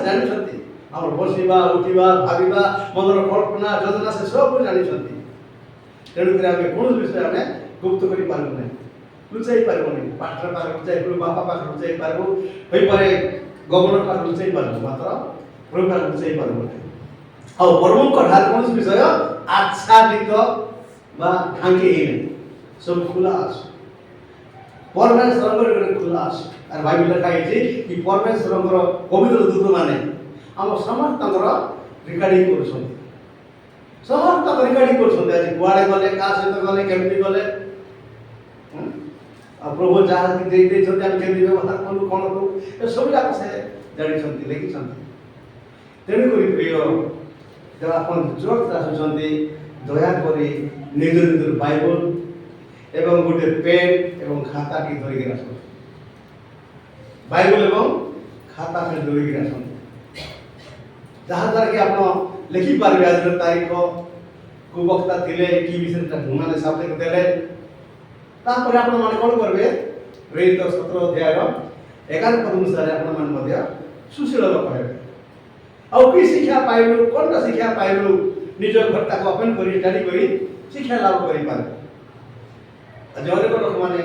ଜାଣିଛନ୍ତି ଆମର ବସିବା ଉଠିବା ଭାବିବା ମନର କଳ୍ପନା ଯୋଜନା ସେ ସବୁ ଜାଣିଛନ୍ତି ତେଣୁକରି ଆମେ କୌଣସି ବିଷୟ ଆମେ ଗୁପ୍ତ କରିପାରିବୁ ନାହିଁ ଲୁଚାଇ ପାରିବୁ ନାହିଁ ପାଠର ପାଖରେ ଲୁଚାଇ ପାରିବୁ ବାପା ପାଖରେ ଲୁଚାଇ ପାରିବୁ ହୋଇପାରେ ଗଭର୍ଣ୍ଣର ପାଖରେ ଲୁଚାଇ ପାରିବୁ ମାତ୍ର ପ୍ରଭୁ ପାଖରେ ଲୁଚାଇ ପାରିବୁ ନାହିଁ ଆଉ ପ୍ରଭୁଙ୍କ ଠାରେ କୌଣସି ବିଷୟ ଆଚ୍ଛାଦିତ ବା ଢାଙ୍କି ହେଇନାହିଁ ସବୁ ଖୋଲା ଅଛି ପରମେଶ୍ୱରଙ୍କର ଗୋଟେ ଖୋଲା ଅଛି আর বাইবেল লেখা ହେଇଛି କି ପରମେଶ୍ୱରଙ୍କର ପବିତ୍ର ଦୂତମାନେ ଆମ ସମସ୍ତଙ୍କର ରେକର୍ଡିଂ କରୁଛନ୍ତି ସମସ୍ତଙ୍କ ରେକର୍ଡିଂ କରୁଛନ୍ତି ଆଜି କୁଆଡ଼େ ଗଲେ କାହା ସହିତ ଗଲେ କେମିତି ଗଲେ ଆଉ ପ୍ରଭୁ ଯାହା ଦେଇଛନ୍ତି ଆମେ କେମିତି ବ୍ୟବହାର କଲୁ କ'ଣ କରୁ ଏସବୁ ଯାକ ସେ ଜାଣିଛନ୍ତି ଲେଖିଛନ୍ତି ତେଣୁକରି ପ୍ରିୟ ଯେବେ ଆପଣ ଚର୍ଚ୍ଚ ଆସୁଛନ୍ତି ଦୟାକରି ନିଜ ନିଜର ବାଇବଲ ଏବଂ ଗୋଟେ ପେନ୍ ଏବଂ ଖାତାଟି ଧରିକି ଆସନ୍ତୁ ବାଇବଲ ଏବଂ ଖାତା ଧରିକି ଆସନ୍ତୁ ଯାହାଦ୍ୱାରା କି ଆପଣ ଲେଖିପାରିବେ ଆଜିର ତାରିଖ କେଉଁ ବକ୍ତା ଥିଲେ କି ବିଷୟରେ ମାନେ ସବଜେକ୍ଟ ଦେଲେ ତାପରେ ଆପଣମାନେ କ'ଣ କରିବେ ପ୍ରେରିତ 17 ଅଧ୍ୟାୟର 11 ପଦ ଅନୁସାରେ ଆପଣମାନେ ମଧ୍ୟ ସୁଶୀଳ ଲୋକ ହେବେ ଆଉ କି ଶିକ୍ଷା ପାଇଲୁ କ'ଣଟା ଶିକ୍ଷା ପାଇଲୁ ନିଜ ଘରଟାକୁ ଓପେନ୍ କରି ଷ୍ଟଡି କରି ଶିକ୍ଷା ଲାଭ କରିପାରିବେ ଆଜି ଅନେକ ଲୋକମାନେ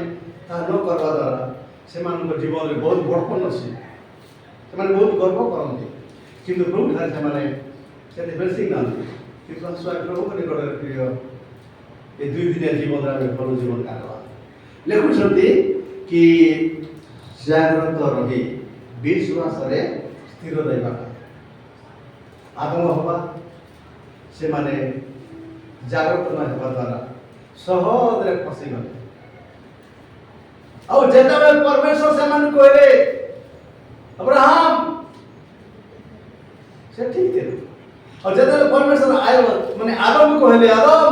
ତାହା ନ କରିବା ଦ୍ୱାରା ସେମାନଙ୍କ ଜୀବନରେ ବହୁତ ବଡ଼ପଣ ଅଛି ସେମାନେ ବହୁତ ଗର୍ବ କରନ୍ତି କିନ୍ତୁ ପ୍ରଭୁଠାରେ ସେମାନେ ସେତେ ବେଶୀ ନାହାନ୍ତି କିନ୍ତୁ ପ୍ରଭୁଙ୍କ ନିକଟରେ ପ୍ରିୟ ଏ 2 ଦିନିଆ ଜୀବନରେ ଆମେ ଭଲ ଜୀବନ କାଟବା ଲେଖୁଛନ୍ତି କି ଜାଗ୍ରତ ରହି ବିଶ୍ୱାସରେ ସ୍ଥିର ରହିବା ଆଗମ ହେବା ସେମାନେ ଜାଗ୍ରତ ନ ହେବା ଦ୍ୱାରା ସହଜରେ ଫସିଗଲେ ଆଉ ଯେତେବେଳେ ପରମେଶ୍ୱର ସେମାନଙ୍କୁ କହିଲେ ଅବ୍ରାହମ ସେ ଠିକ ଥିଲେ ଆଉ ଯେତେବେଳେ ପରମେଶ୍ୱର ମାନେ ଆଦମକୁ କହିଲେ ଆଦମ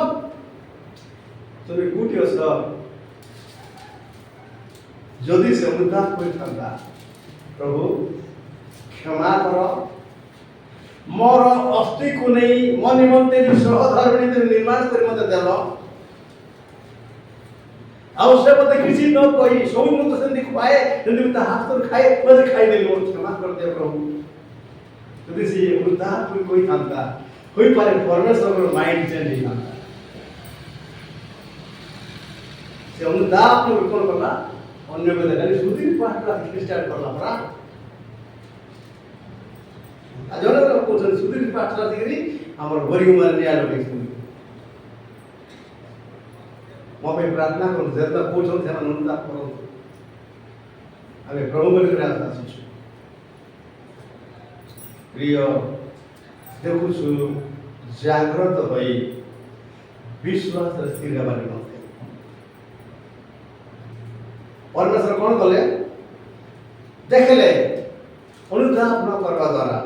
তুমি କୋଉଠି ଅଛ ଯଦି ସେ ଅନୁତାପ କରିଥାନ୍ତା ପ୍ରଭୁ କ୍ଷମା କର ମୋର ଅସ୍ଥିକୁ ନେଇ ମୋ ନିମନ୍ତେ ଯେଉଁ ସହଧର୍ମିଣୀ তুমি ନିର୍ମାଣ କରି ମୋତେ ଦେଲ ଆଉ ସେ ମୋତେ କିଛି ନ କହି ସବୁ ମୁଁ ତ ସେମିତି ଖୁଆଏ ଯେମିତି ମୁଁ ତା ହାତରୁ ଖାଏ ମୋତେ ଖାଇଦେଲି ମୋର କ୍ଷମା କରିଦିଅ ପ୍ରଭୁ ଯଦି ସେ ଅନୁତାପ କରି କହିଥାନ୍ତା ହୋଇପାରେ ପରମେଶ୍ୱରଙ୍କର ମାଇଣ୍ଡ ଚେଞ୍ଜ ହେଇଥାନ୍ତା ସେ ଅନୁତାପ କ'ଣ କଲା ଅନ୍ୟ କଥା ଖାଲି ସୁଧୀର ପାଠଟା ଖ୍ରୀଷ୍ଟିଆନ କଲା ପରା ଆଜି ଅନେକ ଲୋକ କହୁଛନ୍ତି ସୁଧୀର ପାଠଟା ଦେଇକରି ଆମର ଗରିବମାନେ ନିଆଁ ଲଗେଇଛନ୍ତି ମୋ ପାଇଁ ପ୍ରାର୍ଥନା କରନ୍ତୁ ଯେତେବେଳେ କହୁଛନ୍ତି ସେମାନେ ଅନୁତାପ କରନ୍ତୁ ଆମେ ପ୍ରଭୁଙ୍କ ନିକଟରେ ଆସୁଛୁ ପ୍ରିୟ ଦେଖୁଛୁ ଜାଗ୍ରତ ହୋଇ ବିଶ୍ୱାସରେ ସ୍ଥିର ହେବା ନିମନ୍ତେ ପରମେଶ୍ୱର କ'ଣ କଲେ ଦେଖିଲେ ଅନୁତାପ ନ କରିବା ଦ୍ୱାରା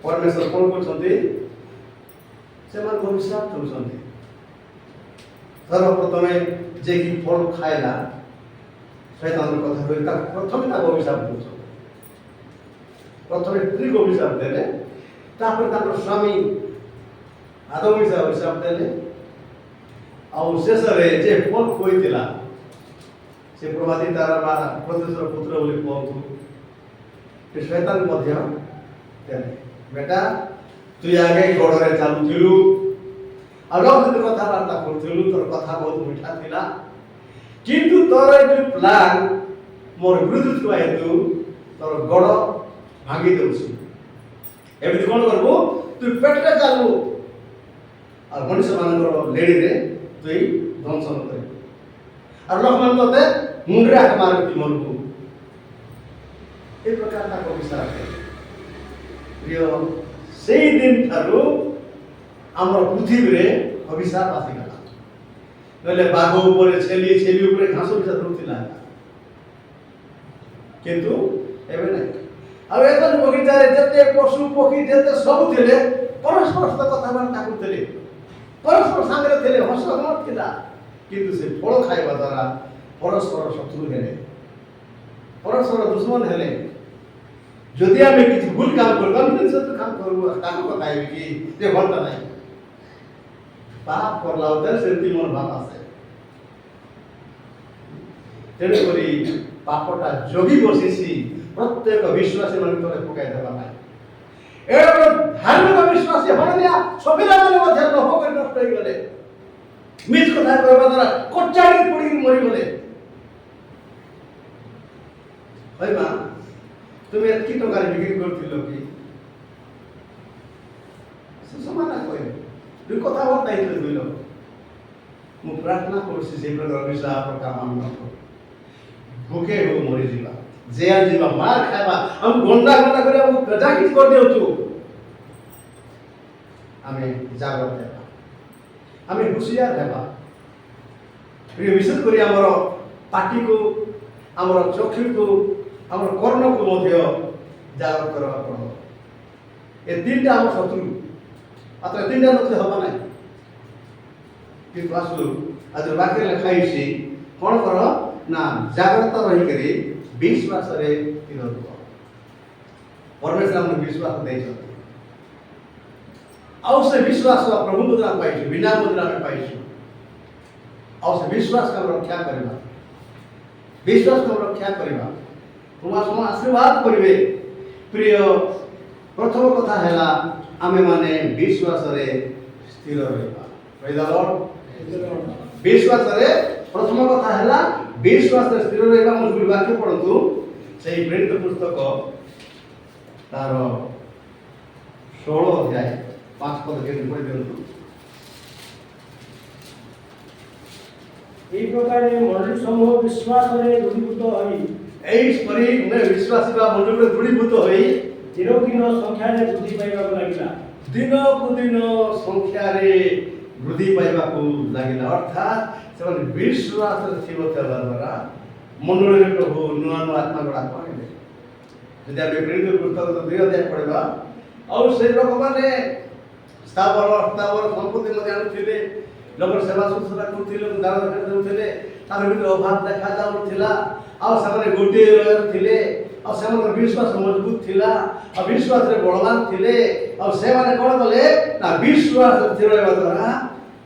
ପରମେଶ୍ୱର କ'ଣ କରୁଛନ୍ତି ସେମାନେ ଅଭିଶାପ ଦେଉଛନ୍ତି ସର୍ବପ୍ରଥମେ ଯେ କି ଫଳ ଖାଇଲା ଶୈତାନର କଥା କହି ତାକୁ ପ୍ରଥମେ ତାକୁ ଅଭିଶାପ ଦେଉଛନ୍ତି ପ୍ରଥମେ ସ୍ତ୍ରୀକୁ ଅଭିଶାପ ଦେଲେ ତାପରେ ତାଙ୍କର ସ୍ୱାମୀ ଆଦମ ଅଭିଶାପ ଦେଲେ ଆଉ ଶେଷରେ ଯେ ଫଳ କହିଥିଲା ସେ ପ୍ରବାଦୀ ତାରା ବା ପ୍ରତିଶର ପୁତ୍ର ବୋଲି କୁହନ୍ତୁ ସେ ଶୈତାନ ମଧ୍ୟ ଦେଲେ ବେଟା তুই আগে গড়রে চালুଥିଲୁ ଆଉ ଲୋକଙ୍କ କଥାବାର୍ତ୍ତା କରୁଥିଲୁ ତୋର କଥା ବହୁତ ମିଠା ଥିଲା କିନ୍ତୁ ତୋର ଏ ପ୍ଲାନ୍ ମୋର ବିରୁଦ୍ଧ ଥିବା ହେତୁ ତୋର ଗୋଡ଼ ଭାଙ୍ଗି ଦେଉଛି ଏମିତି କ'ଣ କରିବୁ ତୁଇ ପେଟରେ ଚାଲୁ ଆଉ ମଣିଷମାନଙ୍କର ଲେଡ଼ିରେ ତୁଇ ଦଂଶନ କରିବୁ ଆଉ ଲୋକମାନେ ତୋତେ ମୁଣ୍ଡରେ ହାତ ମାରନ୍ତି ମନକୁ ଏ ପ୍ରକାର ତାଙ୍କ ବିଷୟ ପ୍ରିୟ ସେଇ ଦିନ ଠାରୁ ଆମର ପୃଥିବୀରେ ଅଭିଶାପ ଆସିଗଲା। ନହେଲେ ବାଘ ଉପରେ ଛେଳି ଉପରେ ଘାସ ବିଛା ରହୁଥିଲା, କିନ୍ତୁ ଏବେ ନାହିଁ। ଆଉ ଏତନ ବଗିଚାରେ ଯେତେ ପଶୁ ପକ୍ଷୀ ଯେତେ ସବୁ ଥିଲେ ପରସ୍ପର ସହିତ କଥାବାର୍ତ୍ତା କରୁଥିଲେ, ପରସ୍ପର ସାଙ୍ଗରେ ଥିଲେ, ହସ ଥିଲା। କିନ୍ତୁ ସେ ଫଳ ଖାଇବା ଦ୍ୱାରା ପରସ୍ପର ଶତ୍ରୁ ହେଲେ, ପରସ୍ପର ଦୁଶ୍ମନ ହେଲେ। ଯଦି ଆମେ କିଛି ଭୁଲ କାମ କରିବା କାମ କରିବୁ, ତାକୁ କଥା ହେବି କି ଯେ ଭଲଟା ନାହିଁ, ପାପ କରଲା ଉଦ୍ଦେଶ୍ୟ ସେମିତି ମୋର ଭାବ ଆସେ। ତେଣୁକରି ପାପଟା ଜଗି ବସିଛି ପ୍ରତ୍ୟେକ ବିଶ୍ୱାସୀ ମାନଙ୍କ ତଳେ ପକାଇ ଦେବା ପାଇଁ। ଏଇଟା ଧାର୍ମିକ ବିଶ୍ୱାସୀ ହଳଦିଆ ସବିତାମାନେ ମଧ୍ୟ ଲୋଭ କରି ନଷ୍ଟ ହେଇଗଲେ, ମିଛ କଥା କହିବା ଦ୍ୱାରା କଚାଡ଼ି ପଡ଼ିକି ମରିଗଲେ। ଭାଇ ମା, তুমি এতকি টঙ্কার বিক্রি করছিল কি? সে সমান কইলে দুই কথাবার্তা হইতে হইল। ମୁଁ ପ୍ରାର୍ଥନା କରୁଛି ସେଇ ପ୍ରକାର ଅଭିଶାପ କାମ ନ କରୁ। ଭୋକେ ହଉ ମରିଯିବା, ଜେଲ୍ ଯିବା, ମାର ଖାଇବା, ଆମେ ଗଣ୍ଡା ଗଣ୍ଡା କରି ଆମକୁ ଗଜା କିଛି କରିଦିଅନ୍ତୁ। ଆମେ ଜାଗ୍ରତ ହେବା, ଆମେ ହୁସିଆର ହେବା। ବିଶେଷ କରି ଆମର ପାଟିକୁ, ଆମର ଚକ୍ଷୁକୁ, ଆମର କର୍ଣ୍ଣକୁ ମଧ୍ୟ ଜାଗ୍ରତ କରିବାକୁ ପଡ଼ିବ। ଏ ତିନିଟା ଆମ ଶତ୍ରୁ, ମାତ୍ର ଏ ତିନିଟା ନଥିଲେ ହବ ନାହିଁ। କିନ୍ତୁ ଆସୁ ଆଜି ବାକ୍ୟରେ ଲେଖା ହେଇଛି କ'ଣ କର ନା ଜାଗ୍ରତ ରହିକରି ବିଶ୍ୱାସରେ ସ୍ଥିର ରୁହ। ପରମେଶ୍ୱର ଆମକୁ ବିଶ୍ୱାସ ଦେଇଛନ୍ତି, ଆଉ ସେ ବିଶ୍ୱାସ ପ୍ରଭୁ ମୁଦ୍ରା ପାଇଛୁ, ବିନା ମୁଦ୍ରା ଆମେ ପାଇଛୁ। ଆଉ ସେ ବିଶ୍ୱାସକୁ ଆମେ ରକ୍ଷା କରିବା, ବିଶ୍ୱାସକୁ ଆମେ ରକ୍ଷା କରିବା। ତୁମ ଆଶୀର୍ବାଦ କରିବେ। ପ୍ରିୟ, ପ୍ରଥମ କଥା ହେଲା ଆମେମାନେ ବିଶ୍ୱାସରେ ସ୍ଥିର ରହିବା। ବିଶ୍ୱାସରେ ପ୍ରଥମ କଥା ହେଲା ବିଶ୍ୱାସରେ ସ୍ଥିର ରହିବା। ମୁଁ ଗୋଟେ ବାକ୍ୟ ପଢ଼ନ୍ତୁ, ସେହି ପ୍ରେରିତ ପୁସ୍ତକ ତାର 16 ଅଧ୍ୟାୟ 5 ପଦ କେମିତି ପଢ଼ି ଦିଅନ୍ତୁ। এই প্রকারে মণ্ডলী সমূহ বিশ্বাসরে দৃঢ়ীভূত হই, এইপରି ବିଶ୍ୱାସୀ ବା ମଣ୍ଡଳରେ ଦୃଢ଼ୀଭୂତ ହୋଇ ଦିନକୁ ଦିନ ସଂଖ୍ୟାରେ ବୃଦ୍ଧି ପାଇବାକୁ ଲାଗିଲା। ଦିନକୁ ଦିନ ସଂଖ୍ୟାରେ ବୃଦ୍ଧି ପାଇବାକୁ ଲାଗିଲା। ଅର୍ଥାତ୍ ସେମାନେ ବିଶ୍ୱାସରେ ଥିବ ଥିବା ଦ୍ୱାରା ମଣ୍ଡଳରେ ପ୍ରଭୁ ନୂଆ ନୂଆ ଆତ୍ମା ଗୁଡ଼ାକ ଆଣିଲେ। ଯଦି ଆମେ ପ୍ରେରିତ ପୁସ୍ତକ 2 ଅଧ୍ୟାୟ ପଢ଼ିବା, ଆଉ ସେଇ ଲୋକମାନେ ସ୍ଥାବର ସମ୍ପତ୍ତି ମଧ୍ୟ ଆଣୁଥିଲେ, ଲୋକର ସେବା ଶୁଶ୍ରୂଷା କରୁଥିଲେ, ଦାନ ଦେଉଥିଲେ, ତାର ଭିତରେ ଅଭାବ ଦେଖାଯାଉନଥିଲା। ଆଉ ସେମାନେ ଗୋଟିଏ ଥିଲେ, ଆଉ ସେମାନଙ୍କର ବିଶ୍ୱାସ ମଜବୁତ ଥିଲା, ଆଉ ବିଶ୍ୱାସରେ ବଳବାନ ଥିଲେ। ଆଉ ସେମାନେ କ'ଣ କଲେ ନା ବିଶ୍ୱାସ ସ୍ଥିର ହେବା ଦ୍ୱାରା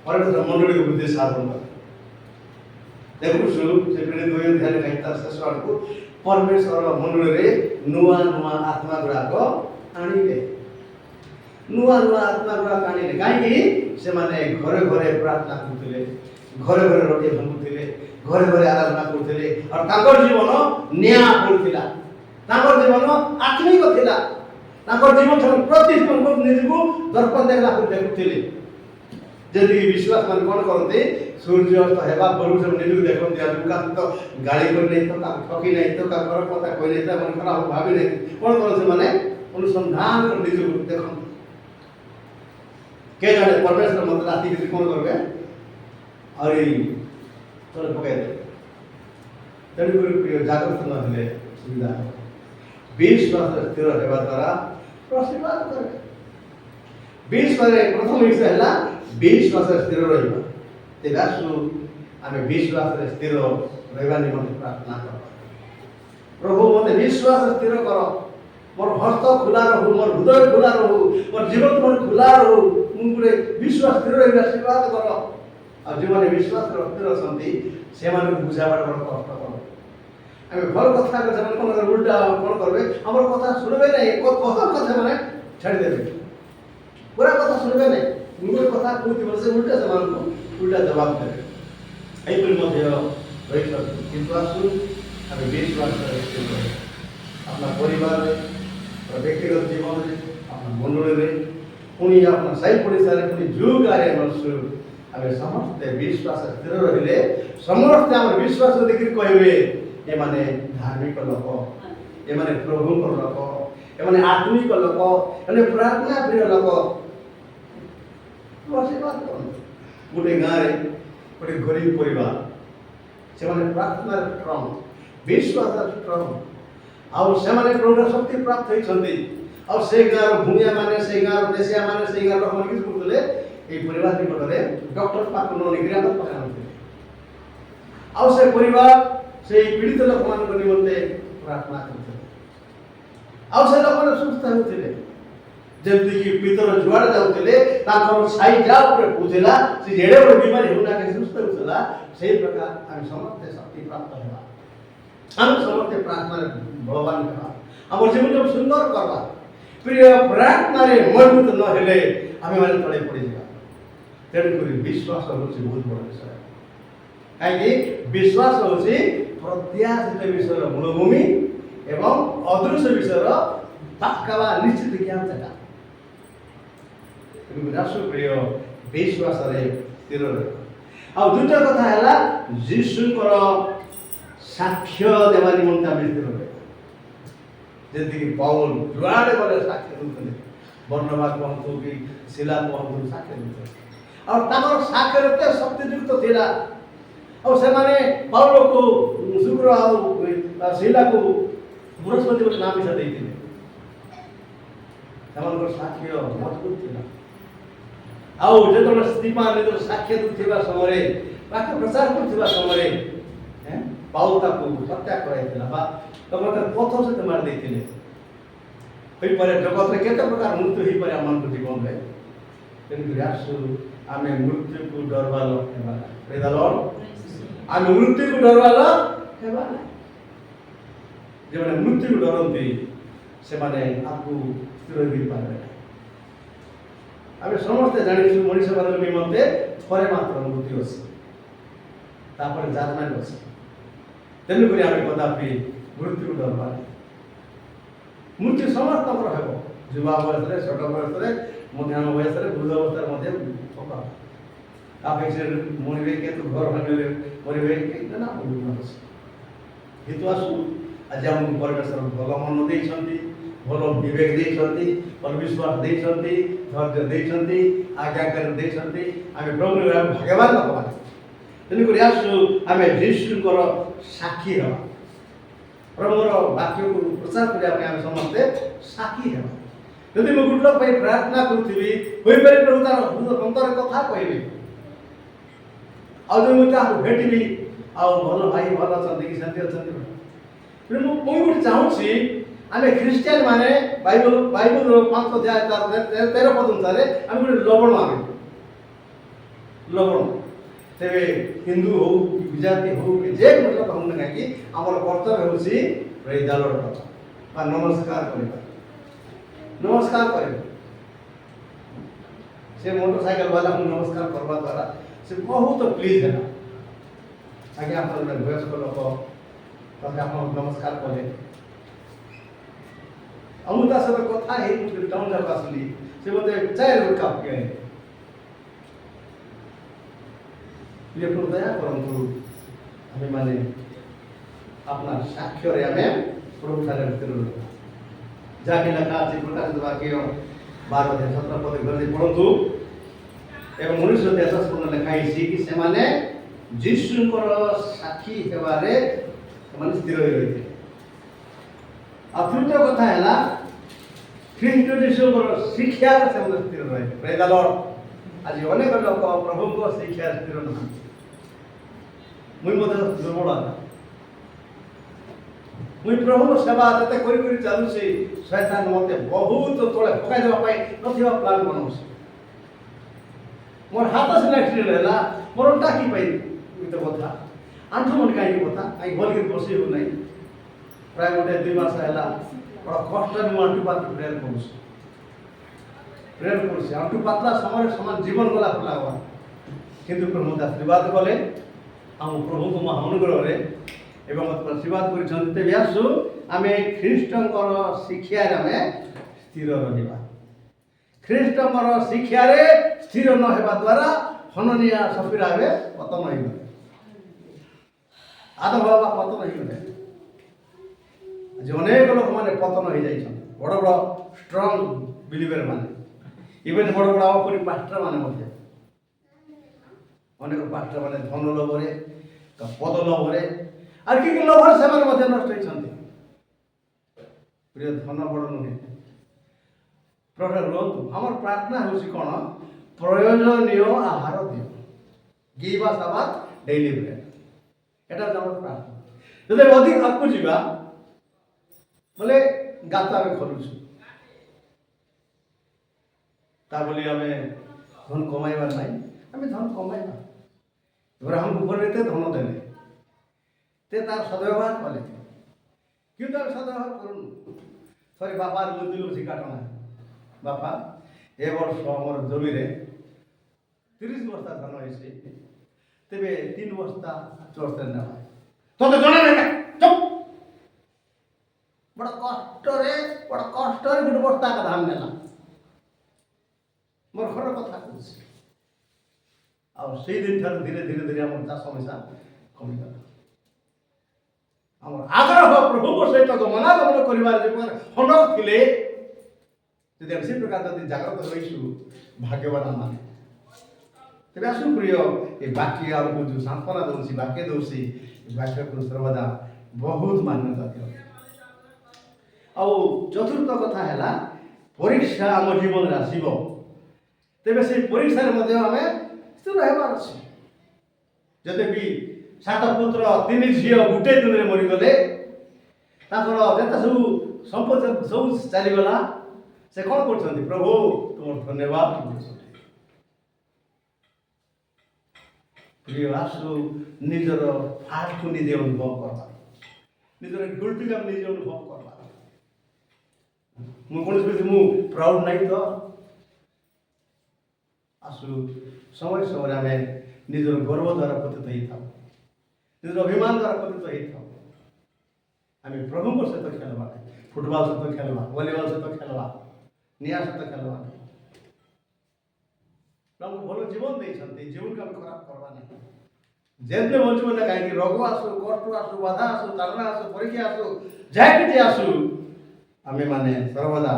ପରମେଶ୍ୱର ମଣ୍ଡଳୀକୁ ବୃଦ୍ଧି ସାଧନ କଲେ। ଦେଖୁଛୁ ସେ 2 ଅଧ୍ୟାୟ ତାର ଶେଷ ଆଡ଼କୁ ପରମେଶ୍ୱର ମଣ୍ଡଳୀରେ ନୂଆ ନୂଆ ଆତ୍ମା ଗୁଡ଼ାକ ଆଣିଲେ, ନୂଆ ନୂଆ ଆତ୍ମା ଗୁଡ଼ାକ ଆଣିଲେ। କାହିଁକି? ସେମାନେ ଘରେ ଘରେ ପ୍ରାର୍ଥନା କରୁଥିଲେ, ଘରେ ଘରେ ରୋଟି ଭାଙ୍ଗୁଥିଲେ, ଘରେ ଘରେ ଆରାଧନା କରୁଥିଲେ। ଆଉ ତାଙ୍କର ଜୀବନ ନିଆଁ ପଡ଼ୁଥିଲା, ତାଙ୍କର ଜୀବନ ଆତ୍ମିକ ଥିଲା। ତାଙ୍କର ଜୀବନ ପ୍ରତି ନିଜକୁ ଦର୍ପଣ ଦେଖିଲା ପରି ଦେଖୁଥିଲେ। ଯେମିତିକି ବିଶ୍ୱାସ ମାନେ କ'ଣ କରନ୍ତି, ସୂର୍ଯ୍ୟ ଅସ୍ତ ହେବା ପୂର୍ବରୁ ସେମାନେ ନିଜକୁ ଦେଖନ୍ତି, ଆଉ କାହାକୁ ତ ଗାଳି କରି ନେଇଥିବ, କାହାକୁ ଠକି ନେଇଥିବ, କାହା ଘର କଥା କହି ନେଇଥିବ, ମନେ ଖରାପ ଭାବି ନେଇଥିବ। କ'ଣ କରନ୍ତି ସେମାନେ? ଅନୁସନ୍ଧାନ କରି ନିଜକୁ ଦେଖନ୍ତି। କେ ଜାଣେ ପରମେଶ୍ୱର ମତେ ରାତିକି କ'ଣ କରିବେ ଆହୁରି ତଳେ ପକାଇଦେବେ। ତେଣୁକରି ପ୍ରିୟ, ଜାଗ୍ରତ ନହେଲେ ସୁବିଧା ହେବ। ବିଶ୍ୱାସରେ ସ୍ଥିର ହେବା ଦ୍ୱାରା ଆଶୀର୍ବାଦ କରିବେ। ବିଶ୍ୱାସରେ ପ୍ରଥମ ବିଷୟ ହେଲା ବିଶ୍ୱାସରେ ସ୍ଥିର ରହିବା। ତେବେ ଆସୁ ଆମେ ବିଶ୍ୱାସରେ ସ୍ଥିର ରହିବା ନିମନ୍ତେ ପ୍ରାର୍ଥନା କର। ପ୍ରଭୁ ମୋତେ ବିଶ୍ୱାସରେ ସ୍ଥିର କର, ମୋର ହସ୍ତ ଖୋଲା ରହୁ, ମୋର ହୃଦୟ ଖୋଲା ରହୁ, ମୋର ଜୀବନ ମୋର ଖୋଲା ରହୁ। ମୁଁ ଗୋଟେ ବିଶ୍ୱାସ ସ୍ଥିର ରହିବା ଆଶୀର୍ବାଦ କର। ଆଉ ଯେଉଁମାନେ ବିଶ୍ୱାସରେ ସ୍ଥିର ଅଛନ୍ତି ସେମାନଙ୍କୁ ବୁଝାଇବାଟା ବଡ଼ କଷ୍ଟକର। ଆମେ ଭଲ କଥା ସେମାନେ କ'ଣ କରିବେ, ଉଲ୍ଟା କ'ଣ କରିବେ, ଆମର କଥା ଶୁଣିବେ ନାହିଁ, କଥା ସେମାନେ ଛାଡ଼ିଦେବେ, ପୁରା କଥା ଶୁଣିବେ ନାହିଁ। ମୁଁ ଗୋଟେ କଥା କହୁଥିବ ସେ ଉଲ୍ଟା ସେମାନଙ୍କୁ ଉଲ୍ଟା ଜବାବ ଦେବେ। ଏହିପରି ମଧ୍ୟ ରହିଛନ୍ତି। କିନ୍ତୁ ଆସୁ ଆମେ ବିଶ୍ୱାସରେ ସ୍ଥିର ରହିବା। আপনার পরিবারে, আপনার ব্যক্তিগত জীবনে, আপনার মণ্ডলীরে, পুଣି আপনার সাই পড়িশারে, পুଣି যুগ আরে আমি সমস্তে বিশ্বাস স্थिर রহিলে সমস্তে আমার বিশ্বাস দেখি কহবে এমানে ধার্মিক লোক, এমানে প্রভুঙ্কর লোক, एमाने आत्मिक लोक एमाने प्रार्थना प्रिय लोक आशीर्वाद करन गोटे गाँव रे गोटे गरीब परिवार से प्रार्थना स्ट्रंग विश्वास स्ट्रंग आउ से प्रभु शक्ति प्राप्त होती और से गाँव भूमिया माने से गाँव देशिया माने से गाँव लोक माने किस ये परिवार निकट में डॉक्टर पाक निगरान पकाते आउ से परिवार से पीड़ित लोक मान निमंते प्रार्थना करते आउ से लोक माने सुस्थ होते जल्दी की पितर जुआड़ जाउतले ताकर साई जा ऊपर पूजेला से जेडे बड़ बीमारी होना के सुस्थ होतला सही प्रकार हम समस्त शक्ति प्राप्त होला हम समस्त प्रार्थना भगवान का हमर जीवन जब सुंदर करबा प्रिय प्रार्थना रे मजबूत न हेले हमें माने तळे पड़ी जा तेणु करी विश्वास होछि बहुत बड़ विषय काहे विश्वास होछि प्रत्याशित विषयर मूलभूमि एवं अदृश्य विषयर पक्का वा निश्चित ज्ञान था प्रिय विश्वास स्थिर रहे आ दुटा कथा है जीशुकर साक्ष्य देवा निमंते आम स्थिर रहे जैसे कि पौल जुआड़े गले साक्ष्य दूसरे बर्णबा कहतु कि शिला कहतु साक्ष्य दूसरे और ताकर साक्ष्य एते शक्तियुक्त थिला और से माने पौल को शुक्र और शिला को बृहस्पति को नाम हिसाब देते सेमानकर साक्ष्य मजबूत थिला आउ जेतबे स्टीफान जो साक्ष्य दुथिबा समय वाक्य प्रचार करथिबा समय पाउल ताकू हत्या कराइथिला बा तमते पथर से मार देथिले होई परे जगत रे केते प्रकार मृत्यु होई परे हमन जीवन रे तेन ग्रासु आमे मृत्यु को डरवालो हेबा प्रेज द लॉर्ड आमे मृत्यु को डरवालो हेबा जे माने मृत्यु को डरंती से माने आपको स्थिर होई पारे आमे समस्त जानिछु मनुष्य मान निमंते थरे मात्र मृत्यु अछि तापर जातना अछि तेनु करी आमे कदापि मृत्यु डरबा मृत्यु समस्त पर हेबो युवा बयस रे छोट बयस रे मध्याह्न बयस रे वृद्ध अवस्था मध्य होबा आपे से मरिबे के तो घर भांगले मरिबे के ना बोलना अछि हेतु आसु आज हम परमेश्वर भगवान देइछंती भलो विवेक देइछंती और विश्वास देइछंती धैर्य देइछंती आज्ञाकारी देइछंती आमे प्रभु भगवान भगवान तेनु करी आसु आमे जीशुकर साक्षी हेबा प्रभुर वाक्य को प्रचार करिया आमे समस्त साक्षी हेबा यदि म गुड लोक पई प्रार्थना करथिबी होई पारे प्रभु तार अंतर कथा कहबी आ जो मुटा भेटिबी आ भलो भाई भलो छथि कि शांति अछथि फिर म कोइ चाहूछि आमे ख्रिस्टियन माने बाइबल 5 अध्याय 13 पद अनुसार आमे गुड लवण आमे लवण तेरे हिंदू हो विजाति हो जे मतलब हम ना कि हमर कर्तव्य होछि प्रेज द लॉर्ड बा नमस्कार करिबा नमस्कार करिबा से मोटरसाइकिल वाला हम नमस्कार करबा द्वारा से बहुत प्लीज है आगे आप वयस्क लोक तो आप नमस्कार कले अमुता सब कथा है टाउन जाक आसली से मते चार रुका के ये दया करंतु हमें माने अपना साक्ष्य रे हमें प्रभु थारे स्थिर रहबा जाके लखा अछि प्रकाशित वाक्य 12 अध्याय 17 पद गले पढंतु एवं मनुष्य देशस पूर्ण लिखाई छि कि से माने जीशुकर साक्षी हेबारे माने स्थिर होई रहिते आ तृतीय कथा हैला ख्रीष्ट जीशुकर शिक्षा से माने स्थिर रहे प्रेज द लॉर्ड आज अनेक लोक प्रभु को शिक्षा स्थिर न मुई मते दुर्बल मुई प्रभु सेवा जते करी करी चालू से शैतान मते बहुत तोळे पकाइ देबा पाई नथिबा प्लान बनाउछ मोर हाथ से एक्सीडेंट हैला मोर टाकी पाई इतो कथा आंठो मन काई कथा आई बोल के बसी हो नहीं प्राय मोटे 2 मास हैला बड़ा कष्ट न आंठो पात प्रेयर करूछ आंठो पातला समय समान जीवन गला फला हुआ किंतु प्रभु आशीर्वाद कले हम प्रभु को महानुग्रह रे एवं आशीर्वाद करिसंते व्यासु आमे ख्रीष्टंकर शिक्षा रे आमे स्थिर रहिबा ख्रीष्टंकर शिक्षा रे स्थिर न हेबा द्वारा हननिया सफिरा हे पतन होई आदम बाबा पतन होई जे अनेक लोक माने पतन होई जाई छन ବଡ଼ ବଡ଼ ଷ୍ଟ୍ରଙ୍ଗ ବିଲିଭର ମାନେ ଇଭେନ୍ ବଡ଼ ବଡ଼ ପରି ପାଷ୍ଟର ମାନେ ମଧ୍ୟ ଅନେକ ପାଷ୍ଟର ମାନେ ଧନ ଲୋଭରେ ପଦ ଲୋଭରେ আর কি কি লোভରେ ସେମାନେ ମଧ୍ୟ ନଷ୍ଟ ହେଇଛନ୍ତି। ପ୍ରିୟ ଧନ ବଡ଼ ନୁହେଁ ପ୍ରଭୁ ରୁହନ୍ତୁ। ଆମର ପ୍ରାର୍ଥନା ହେଉଛି କ'ଣ? ପ୍ରୟୋଜନୀୟ ଆହାର ଦିଅ, ଗିଭ୍ ଅସ୍ ଆୱାର ଡେଲି ବ୍ରେଡ୍। এটা হচ্ছে আমার প্রার্থনা। যদি অধিক আଗକୁ ଯିବା ବୋଲେ ଗାତ ଆମେ ଖୋଲୁଛୁ ତା ବୋଲି ଆମେ ଧନ କମାଇବାର ନାହିଁ। ଆମେ ଧନ କମାଇବା। ଇବ୍ରାହିମକୁ ଉପରେ ଏତେ ଧନ ଦେଲେ ते तार सदव्यवहार कले কিন্তু আমি সদব্যবহার করুন। সরি বাপার বুদ্ধিল বুঝি কাটনা বাপা এ বর্ষ আমার জমিরে 30 বস্তা ধান হয়েছে, তেবে 3 বস্তা 74 নেওয়া তোদের জনে না চুপ। বড় কষ্টরে গোটে বস্তা ধান নেলা মোর ঘর কথা কହୁଛି। ଆଉ ସେଇ ଦିନ ଠାରୁ ଧୀରେ ଧୀରେ ଧୀରେ ଆମର ଚାଷ ମିଶା କମିଗଲା। ଆମର ଆଗ୍ରହ ପ୍ରଭୁଙ୍କ ସହିତ ଗମନାଗମନ କରିବାର ଯେପରି ହନକ ଥିଲେ, ଯଦି ଆମେ ସେ ପ୍ରକାର ଯଦି ଜାଗ୍ରତ ରହିଛୁ ଭାଗ୍ୟବାନ ମାନେ। ତେବେ ଆସୁ ପ୍ରିୟ ଏ ବାକ୍ୟ ଆମକୁ ଯେଉଁ ସାନ୍ତ୍ୱନା ଦେଉଛି, ବାକ୍ୟ ଦେଉଛି, ଏ ବାକ୍ୟକୁ ସର୍ବଦା ବହୁତ ମାନ୍ୟତା ଦିଅ। ଆଉ ଚତୁର୍ଥ କଥା ହେଲା ପରୀକ୍ଷା ଆମ ଜୀବନରେ ଆସିବ, ତେବେ ସେଇ ପରୀକ୍ଷାରେ ମଧ୍ୟ ଆମେ ସ୍ଥିର ହେବାର ଅଛି। ଯଦି ବି 7 ପୁତ୍ର 3 ଝିଅ ଗୋଟେ ଦିନରେ ମରିଗଲେ, ତାଙ୍କର ଯେତେ ସବୁ ସମ୍ପତ୍ତି ସବୁ ଚାଲିଗଲା, ସେ କ'ଣ କରୁଛନ୍ତି? ପ୍ରଭୁ ତୁମର ଧନ୍ୟବାଦ କରୁଛନ୍ତି। ପ୍ରିୟ ଆସୁ ନିଜର ଫାଷ୍ଟକୁ ନିଜେ ଅନୁଭବ କରିବା, ନିଜର ଗୁଲ୍ଟିକୁ ଆମେ ନିଜେ ଅନୁଭବ କରିବା। ମୁଁ କୌଣସି ମୁଁ ପ୍ରାଉଡ ନାହିଁ ତ ଆସୁ ସମୟ ସମୟରେ ଆମେ ନିଜର ଗର୍ବ ଦ୍ୱାରା ପତିତ ହେଇଥାଉ, ନିଜର ଅଭିମାନ ଦ୍ୱାରା ପତିତ ହେଇଥାଉ। ଆମେ ପ୍ରଭୁଙ୍କ ସହିତ ଖେଳିବା ନାହିଁ, ଫୁଟବଲ ସହିତ ଖେଳିବା, ଭଲିବଲ ସହିତ ଖେଳିବା, ନିଆଁ ସହିତ ଖେଳିବା ନାହିଁ। ପ୍ରଭୁ ଭଲ ଜୀବନ ଦେଇଛନ୍ତି, ଜୀବନକୁ ଆମେ ଖରାପ କରିବା ନାହିଁ। ଯେତେ ବଞ୍ଚୁ ନା କାହିଁକି ରୋଗ ଆସୁ, କଷ୍ଟ ଆସୁ, ବାଧା ଆସୁ, ତାଡ଼ନା ଆସୁ, ପରୀକ୍ଷା ଆସୁ, ଯାହା କିଛି ଆସୁ, ଆମେ ମାନେ ସର୍ବଦା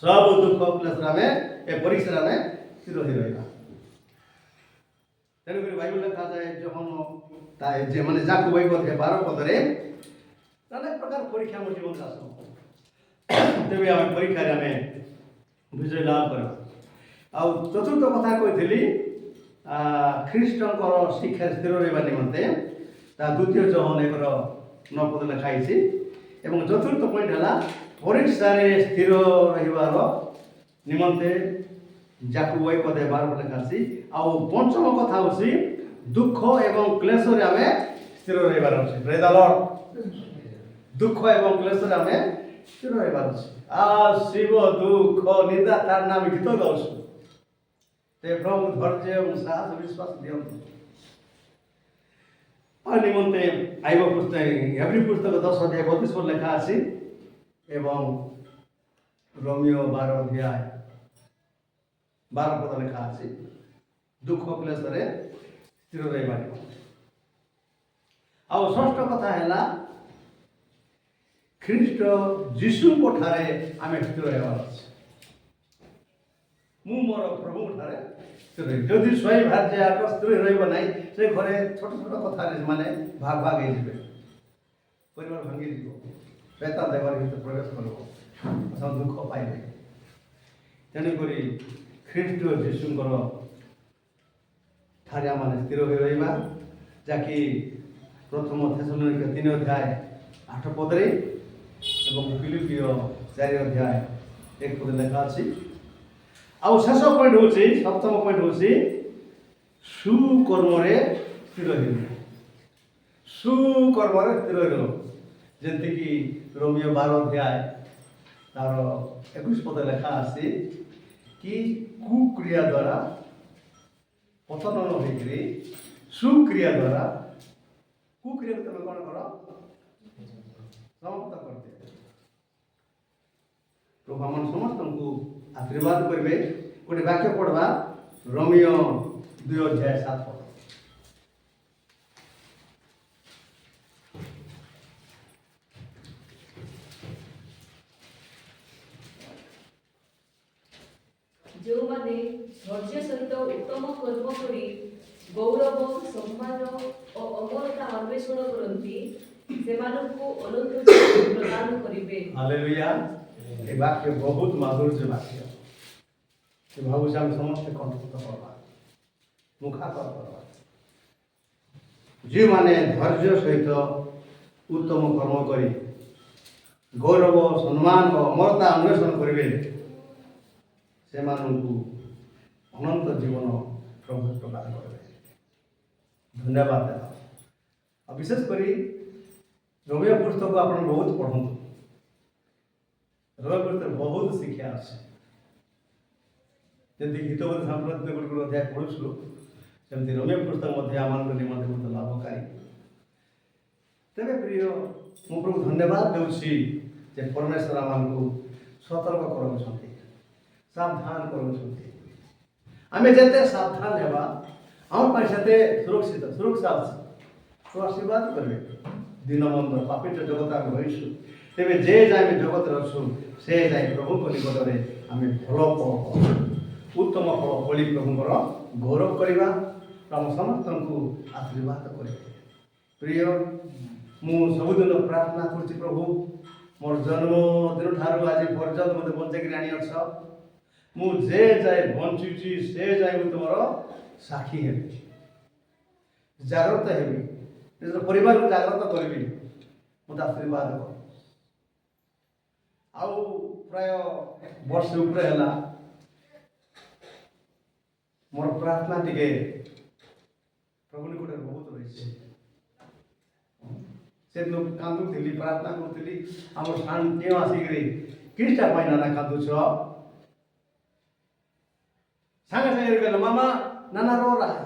ସବୁ ଦୁଃଖ କ୍ଲେଶରେ ଆମେ ଏ ପରୀକ୍ଷାରେ ଆମେ ସ୍ଥିର ହୋଇ ରହିବା। ତେଣୁକରି ବାଇବେଲ ଲେଖାଯାଏ ଯହନ ଯେ ମାନେ ଯାକୁ ବହି ମଧ୍ୟ 12 ପଦରେ ଅନେକ ପ୍ରକାର ପରୀକ୍ଷା ଆମ ଜୀବନରେ ଆସୁ, ତେବେ ଆମେ ପରୀକ୍ଷାରେ ଆମେ ବିଜୟ ଲାଭ କରିବା। ଆଉ ଚତୁର୍ଥ କଥା କହିଥିଲି ଖ୍ରୀଷ୍ଟଙ୍କର ଶିକ୍ଷାରେ ସ୍ଥିର ରହିବା ନିମନ୍ତେ ତା 2 ଯୋହନ 1:9 ପଦ ଲେଖା ହେଇଛି। ଏବଂ ଚତୁର୍ଥ ପଏଣ୍ଟ ହେଲା ପରୀକ୍ଷାରେ ସ୍ଥିର ରହିବାର ନିମନ୍ତେ ଯାକୁ ବହି ପଦେ 12 ଲେଖା ଅଛି। ଆଉ ପଞ୍ଚମ କଥା ହେଉଛି ଦୁଃଖ ଏବଂ କ୍ଲେଶରେ ଆମେ ସ୍ଥିର ରହିବାର ଅଛି। ପ୍ରେଜ୍ ଦ ଲର୍ଡ। ଦୁଃଖ ଏବଂ କ୍ଲେଶରେ ଆମେ ସ୍ଥିର ରହିବାର ଅଛି। ଶିବ ଦୁଃଖ ନିନ୍ଦା ତାଡ଼ନା ଆମେ ଗୀତ ଗାଉଛୁ, ସେ ପ୍ରଭୁ ଧୈର୍ଯ୍ୟ ଏବଂ ସାହସ ବିଶ୍ୱାସ ଦିଅନ୍ତୁ। ଆଉ ନିମନ୍ତେ ଆଇବ ପୁସ୍ତକ ଏଭ୍ରି ପୁସ୍ତକ 10:32 ଲେଖା ଅଛି ଏବଂ ରୋମିଓ 12 ପଦ ଲେଖା ଅଛି ଦୁଃଖ କ୍ଲେଶରେ ସ୍ଥିର ରହିବା। ଆଉ ଷଷ୍ଠ କଥା ହେଲା ଖ୍ରୀଷ୍ଟ ଯୀଶୁଙ୍କ ଠାରେ ଆମେ ସ୍ଥିର ହେବାର ଅଛି। ମୁଁ ମୋର ପ୍ରଭୁଙ୍କ ଠାରେ ସ୍ଥିର ରହିବି। ଯଦି ସ୍ୱୟଂ ଭାର୍ଯ୍ୟ ଆଗ ସ୍ଥିର ରହିବ ନାହିଁ, ସେ ଘରେ ଛୋଟ ଛୋଟ କଥାରେ ମାନେ ଭାଗ ଭାଗ ହେଇଯିବେ, ପରିବାର ଭାଙ୍ଗିଯିବ, ଶୈତାନ ଦେବାର ଭିତରେ ପ୍ରବେଶ କରିବ, ଦୁଃଖ ପାଇବେ। ତେଣୁକରି ଖ୍ରୀଷ୍ଟ ଯୀଶୁଙ୍କର ଠାରେ ଆମେ ସ୍ଥିର ହୋଇ ରହିବା, ଯାହାକି ପ୍ରଥମ ଥେସଲୋନିକ 3:8 ପଦରେ ଏବଂ ଫିଲିପିୟ 4:1 ଲେଖା ଅଛି। ଆଉ ଶେଷ ପଏଣ୍ଟ ହେଉଛି, ସପ୍ତମ ପଏଣ୍ଟ ହେଉଛି ସୁକର୍ମରେ ସ୍ଥିର ରହିବ। ସୁକର୍ମରେ ସ୍ଥିର ରହିବ, ଯେମିତିକି ରୋମିଓ 12 ତାର 21 ପଦ ଲେଖା ଅଛି କି କୁକ୍ରିୟା ଦ୍ୱାରା ପତନ ନ ହେଇକରି ସୁକ୍ରିୟା ଦ୍ୱାରା କୁକ୍ରିୟାକୁ ତମେ କ'ଣ କର? ସମାପ୍ତ କରିଦିଅ। ପ୍ରଭୁ ଆମ ସମସ୍ତଙ୍କୁ ଆଶୀର୍ବାଦ କରିବେ। ଗୋଟେ ବାକ୍ୟ ପଢ଼ବା, ରୋମିଓ 2:7 ପଦ। ଯେଉଁମାନେ ଧୈର୍ଯ୍ୟ ସହିତ ଉତ୍ତମ କର୍ମ କରି ଗୌରବ ସମ୍ମାନ ଓ ଅମରତା ଅନ୍ୱେଷଣ କରନ୍ତି ସେମାନଙ୍କୁ ଅନନ୍ତ ଜୀବନ ପ୍ରଦାନ କରିବେ। ହାଲେଲୁୟା। ଏ ବାକ୍ୟ ବହୁତ ମାଧୁର୍ଯ୍ୟ ବାକ୍ୟ। ମୁଁ ଭାବୁଛି ଆମେ ସମସ୍ତେ କଣ୍ଠସ୍ଥ କରିବା, ମୁଖାକର କରିବା। ଯେଉଁମାନେ ଧୈର୍ଯ୍ୟ ସହିତ ଉତ୍ତମ କର୍ମ କରି ଗୌରବ ସମ୍ମାନ ଓ ଅମରତା ଅନ୍ୱେଷଣ କରିବେ ସେମାନଙ୍କୁ ଅନନ୍ତ ଜୀବନ ପ୍ରଭୁ ପ୍ରଦାନ କରିବେ। ଧନ୍ୟବାଦ ଦେବା। ଆଉ ବିଶେଷ କରି ରୋମିଓ ପୁସ୍ତକ ଆପଣ ବହୁତ ପଢ଼ନ୍ତୁ। ରୋମିଓ ପୁସ୍ତକ ବହୁତ ଶିକ୍ଷା ଅଛି। ଯେମିତି ହିତବୋଧ ସାମ୍ପ୍ରତିକ ଗୁଡ଼ିକ ଅଧ୍ୟାୟ ପଢ଼ୁଛୁ ସେମିତି ରୋମିଓ ପୁସ୍ତକ ମଧ୍ୟ ଆମମାନଙ୍କ ନିମନ୍ତେ ବହୁତ ଲାଭକାରୀ। ତେବେ ପ୍ରିୟ ମୁଁ ପ୍ରଭୁ ଧନ୍ୟବାଦ ଦେଉଛି ଯେ ପରମେଶ୍ୱର ଆମମାନଙ୍କୁ ସତର୍କ କରାଉଛନ୍ତି, ସାବଧାନ କରାଉଛନ୍ତି। ଆମେ ଯେତେ ସାବଧାନ ହେବା ଆମ ପାଇଁ ସେତେ ସୁରକ୍ଷା ଅଛି। ତ ଆଶୀର୍ବାଦ କରିବେ। ଦୀନବନ୍ଧ ପାପିଷ୍ଠ ଜଗତ ଆମେ ରହିଛୁ, ତେବେ ଯେ ଯାଏ ଆମେ ଜଗତରେ ଅଛୁ ସେ ଯାଏ ପ୍ରଭୁଙ୍କ ନିକଟରେ ଆମେ ଭଲ ଫଳ ଉତ୍ତମ ଫଳ ଫଳି ପ୍ରଭୁଙ୍କର ଗୌରବ କରିବା, ଆମ ସମସ୍ତଙ୍କୁ ଆଶୀର୍ବାଦ କରିବେ। ପ୍ରିୟ ମୁଁ ସବୁଦିନ ପ୍ରାର୍ଥନା କରୁଛି ପ୍ରଭୁ ମୋର ଜନ୍ମଦିନ ଠାରୁ ଆଜି ପର୍ଯ୍ୟନ୍ତ ମୋତେ ବଞ୍ଚେଇକି ଆଣିଅଛ। ମୁଁ ଯେ ଯାଏ ବଞ୍ଚୁଛି ସେ ଯାଏ ମୁଁ ତୁମର ସାକ୍ଷୀ ହେବି, ଜାଗ୍ରତ ହେବି, ନିଜର ପରିବାରକୁ ଜାଗ୍ରତ କରିବି। ମୋତେ ଆଶୀର୍ବାଦ କର। ଆଉ ପ୍ରାୟ ବର୍ଷେ ଉପରେ ହେଲା ମୋର ପ୍ରାର୍ଥନା ଟିକେ ପ୍ରଭୁ ନିକଟରେ ବହୁତ ରହିଛି। ସେଦିନ କାନ୍ଦୁଥିଲି, ପ୍ରାର୍ଥନା କରୁଥିଲି। ଆମର ଶାନ୍ତି ଆସିକିରି କିଛିଟା ପାଇଁ ନାନା କାନ୍ଦୁଛ? ସାଙ୍ଗେ ସାଙ୍ଗେ କହିଲେ ମାମା ନାନା रो ରहा है।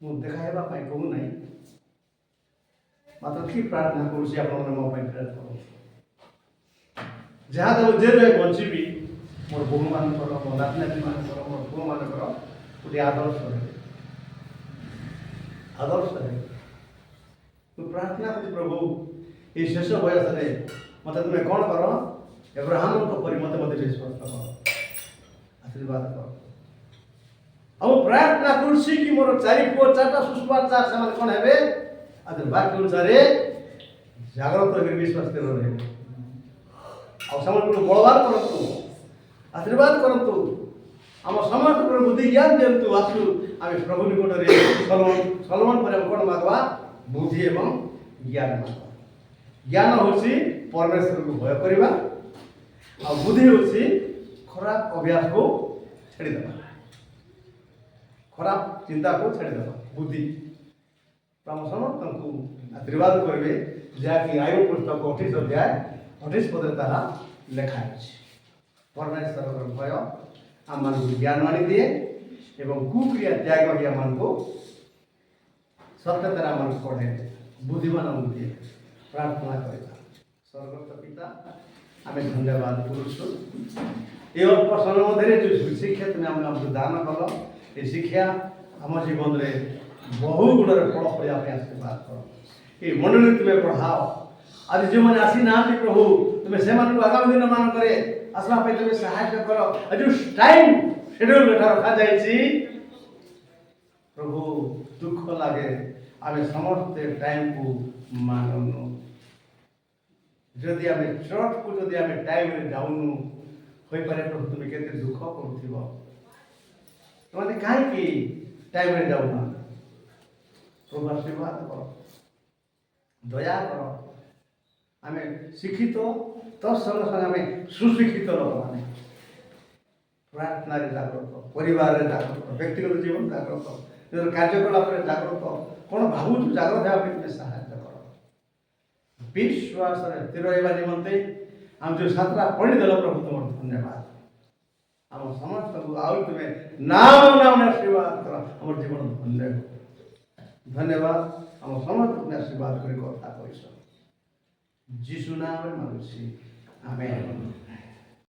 ମୁଁ ଦେଖାଇବା ପାଇଁ କହୁନାହିଁ, ମାତ୍ର କି ପ୍ରାର୍ଥନା କରୁଛି ଆପଣମାନେ ମୋ ପାଇଁ ପ୍ରେର କରନ୍ତୁ। ଯାହା ଦେବ ଯେ ଯାଏ ବଞ୍ଚିବି ମୋର ବୋହୂମାନଙ୍କର, ମୋ ନାତି ନାତୀମାନଙ୍କର, ମୋର ପୁଅମାନଙ୍କର ଗୋଟିଏ ଆଦର୍ଶ ହେବେ, ଆଦର୍ଶ ହେବେ। ମୁଁ ପ୍ରାର୍ଥନା କରୁଛି ପ୍ରଭୁ ଏହି ଶେଷ ବୟସରେ ମୋତେ ତୁମେ କ'ଣ କର, ଏବ୍ରାହ୍ମଙ୍କ ପରି ମୋତେ ବିଶ୍ୱାସ କର, ଆଶୀର୍ବାଦ କର। ଆଉ ମୁଁ ପ୍ରାର୍ଥନା କରୁଛି କି ମୋର 4 ପୁଅ 4ଟା ସୁଷମାଚାର ସେମାନେ କ'ଣ ହେବେ, ଆଜି ବାକ୍ୟ ଅନୁସାରେ ଜାଗ୍ରତ ହେବେ, ବିଶ୍ୱାସ ରହିବେ। ଆଉ ସେମାନଙ୍କୁ ବଳବାନ କରନ୍ତୁ, ଆଶୀର୍ବାଦ କରନ୍ତୁ। ଆମ ସମସ୍ତଙ୍କର ବୁଦ୍ଧି ଜ୍ଞାନ ଦିଅନ୍ତୁ। ଆସୁ ଆମେ ପ୍ରଭୁ ନିକଟରେ ସଲମନ ପରେ କ'ଣ ମାଗବା? ବୁଦ୍ଧି ଏବଂ ଜ୍ଞାନ ମାଗବା। ଜ୍ଞାନ ହେଉଛି ପରମେଶ୍ୱରକୁ ଭୟ କରିବା, ଆଉ ବୁଦ୍ଧି ହେଉଛି ଖରାପ ଅଭ୍ୟାସକୁ ଛାଡ଼ିଦେବା, ଖରାପ ଚିନ୍ତାକୁ ଛାଡ଼ିଦେବା। ବୁଦ୍ଧି ଆମ ସମସ୍ତଙ୍କୁ ଆଶୀର୍ବାଦ କରିବେ, ଯାହାକି ଆୟୁବ ପୁସ୍ତକ 28 ଅଧ୍ୟାୟ 28 ପଦରେ ତାହା ଲେଖା ଅଛି। ପରମେଶ୍ୱରଙ୍କର ଭୟ ଆମମାନଙ୍କୁ ଜ୍ଞାନ ଆଣିଦିଏ ଏବଂ କୁକ୍ରିୟା ତ୍ୟାଗ କରି ଆମମାନଙ୍କୁ ସତ୍ୟତାରେ ଆମମାନଙ୍କୁ ପଢ଼େ, ବୁଦ୍ଧିମାନ ଆମକୁ ଦିଏ। ପ୍ରାର୍ଥନା କରିବା। ସ୍ୱର୍ଗସ୍ଥ ପିତା, ଆମେ ଧନ୍ୟବାଦ କରୁଛୁ ଏ ଅଳ୍ପ ସମୟ ମଧ୍ୟରେ ଯେଉଁ ଶିକ୍ଷା ତୁମେ ଆମକୁ ଦାନ କଲ, ଏ ଶିକ୍ଷା ଆମ ଜୀବନରେ ବହୁ ଗୁଣରେ ଫଳ ଫଳିବା ପାଇଁ ଆଶୀର୍ବାଦ କର। ଏ ମଣ୍ଡଳୀ ତୁମେ ପଢ଼ାଅ। ଆଜି ଯେଉଁମାନେ ଆସିନାହାନ୍ତି ପ୍ରଭୁ ତୁମେ ସେମାନଙ୍କୁ ଆଗାମୀ ଦିନମାନଙ୍କରେ ଆସିବା ପାଇଁ ତୁମେ ସାହାଯ୍ୟ କର। ଆଜି ଯେଉଁ ଟାଇମ୍ ସେଡ୍ୟୁଲ୍ ଏଠା ରଖାଯାଇଛି ପ୍ରଭୁ ଦୁଃଖ ଲାଗେ ଆମେ ସମସ୍ତେ ଟାଇମ୍କୁ ମାନୁନୁ। ଯଦି ଆମେ ଚର୍ଚ୍ଚକୁ ଯଦି ଆମେ ଟାଇମ୍ରେ ଯାଉନୁ ହୋଇପାରେ ପ୍ରଭୁ ତୁମେ କେତେ ଦୁଃଖ କରୁଥିବ। ସେମାନେ କାହିଁକି ଟାଇମ୍ରେ ଯାଉନାହାନ୍ତି? ପ୍ରଭୁ ଆଶୀର୍ବାଦ କର, ଦୟା କର। ଆମେ ଶିକ୍ଷିତ ତତ୍ସଙ୍ଗେ ସଙ୍ଗେ ଆମେ ସୁଶିକ୍ଷିତ ଲୋକମାନେ ପ୍ରାର୍ଥନାରେ ଜାଗ୍ରତ, ପରିବାରରେ ଜାଗ୍ରତ, ବ୍ୟକ୍ତିଗତ ଜୀବନ ଜାଗ୍ରତ, ନିଜର କାର୍ଯ୍ୟକଳାପରେ ଜାଗ୍ରତ, କ'ଣ ଭାବୁଛୁ ଜାଗ୍ରତ ହେବା ପାଇଁ ତୁମେ ସାହାଯ୍ୟ କର। ବିଶ୍ୱାସରେ ସ୍ଥିର ରହିବା ନିମନ୍ତେ ଆମେ ଯେଉଁ 7ଟା ପଢ଼ିଦେଲ ପ୍ରଭୁ ତୁମର ଧନ୍ୟବାଦ। ଆମ ସମସ୍ତଙ୍କୁ ଆଉ ତୁମେ ନାମ ଆଶୀର୍ବାଦ କର, ଆମର ଜୀବନ ଧନ୍ୟ ହେବ। ଧନ୍ୟବାଦ। ଆମ ସମସ୍ତଙ୍କୁ ଆଶୀର୍ବାଦ କରି କଥା କହିଛ ଯୀଶୁ ନାମରେ ମାଗୁଛି, ଆମେନ୍।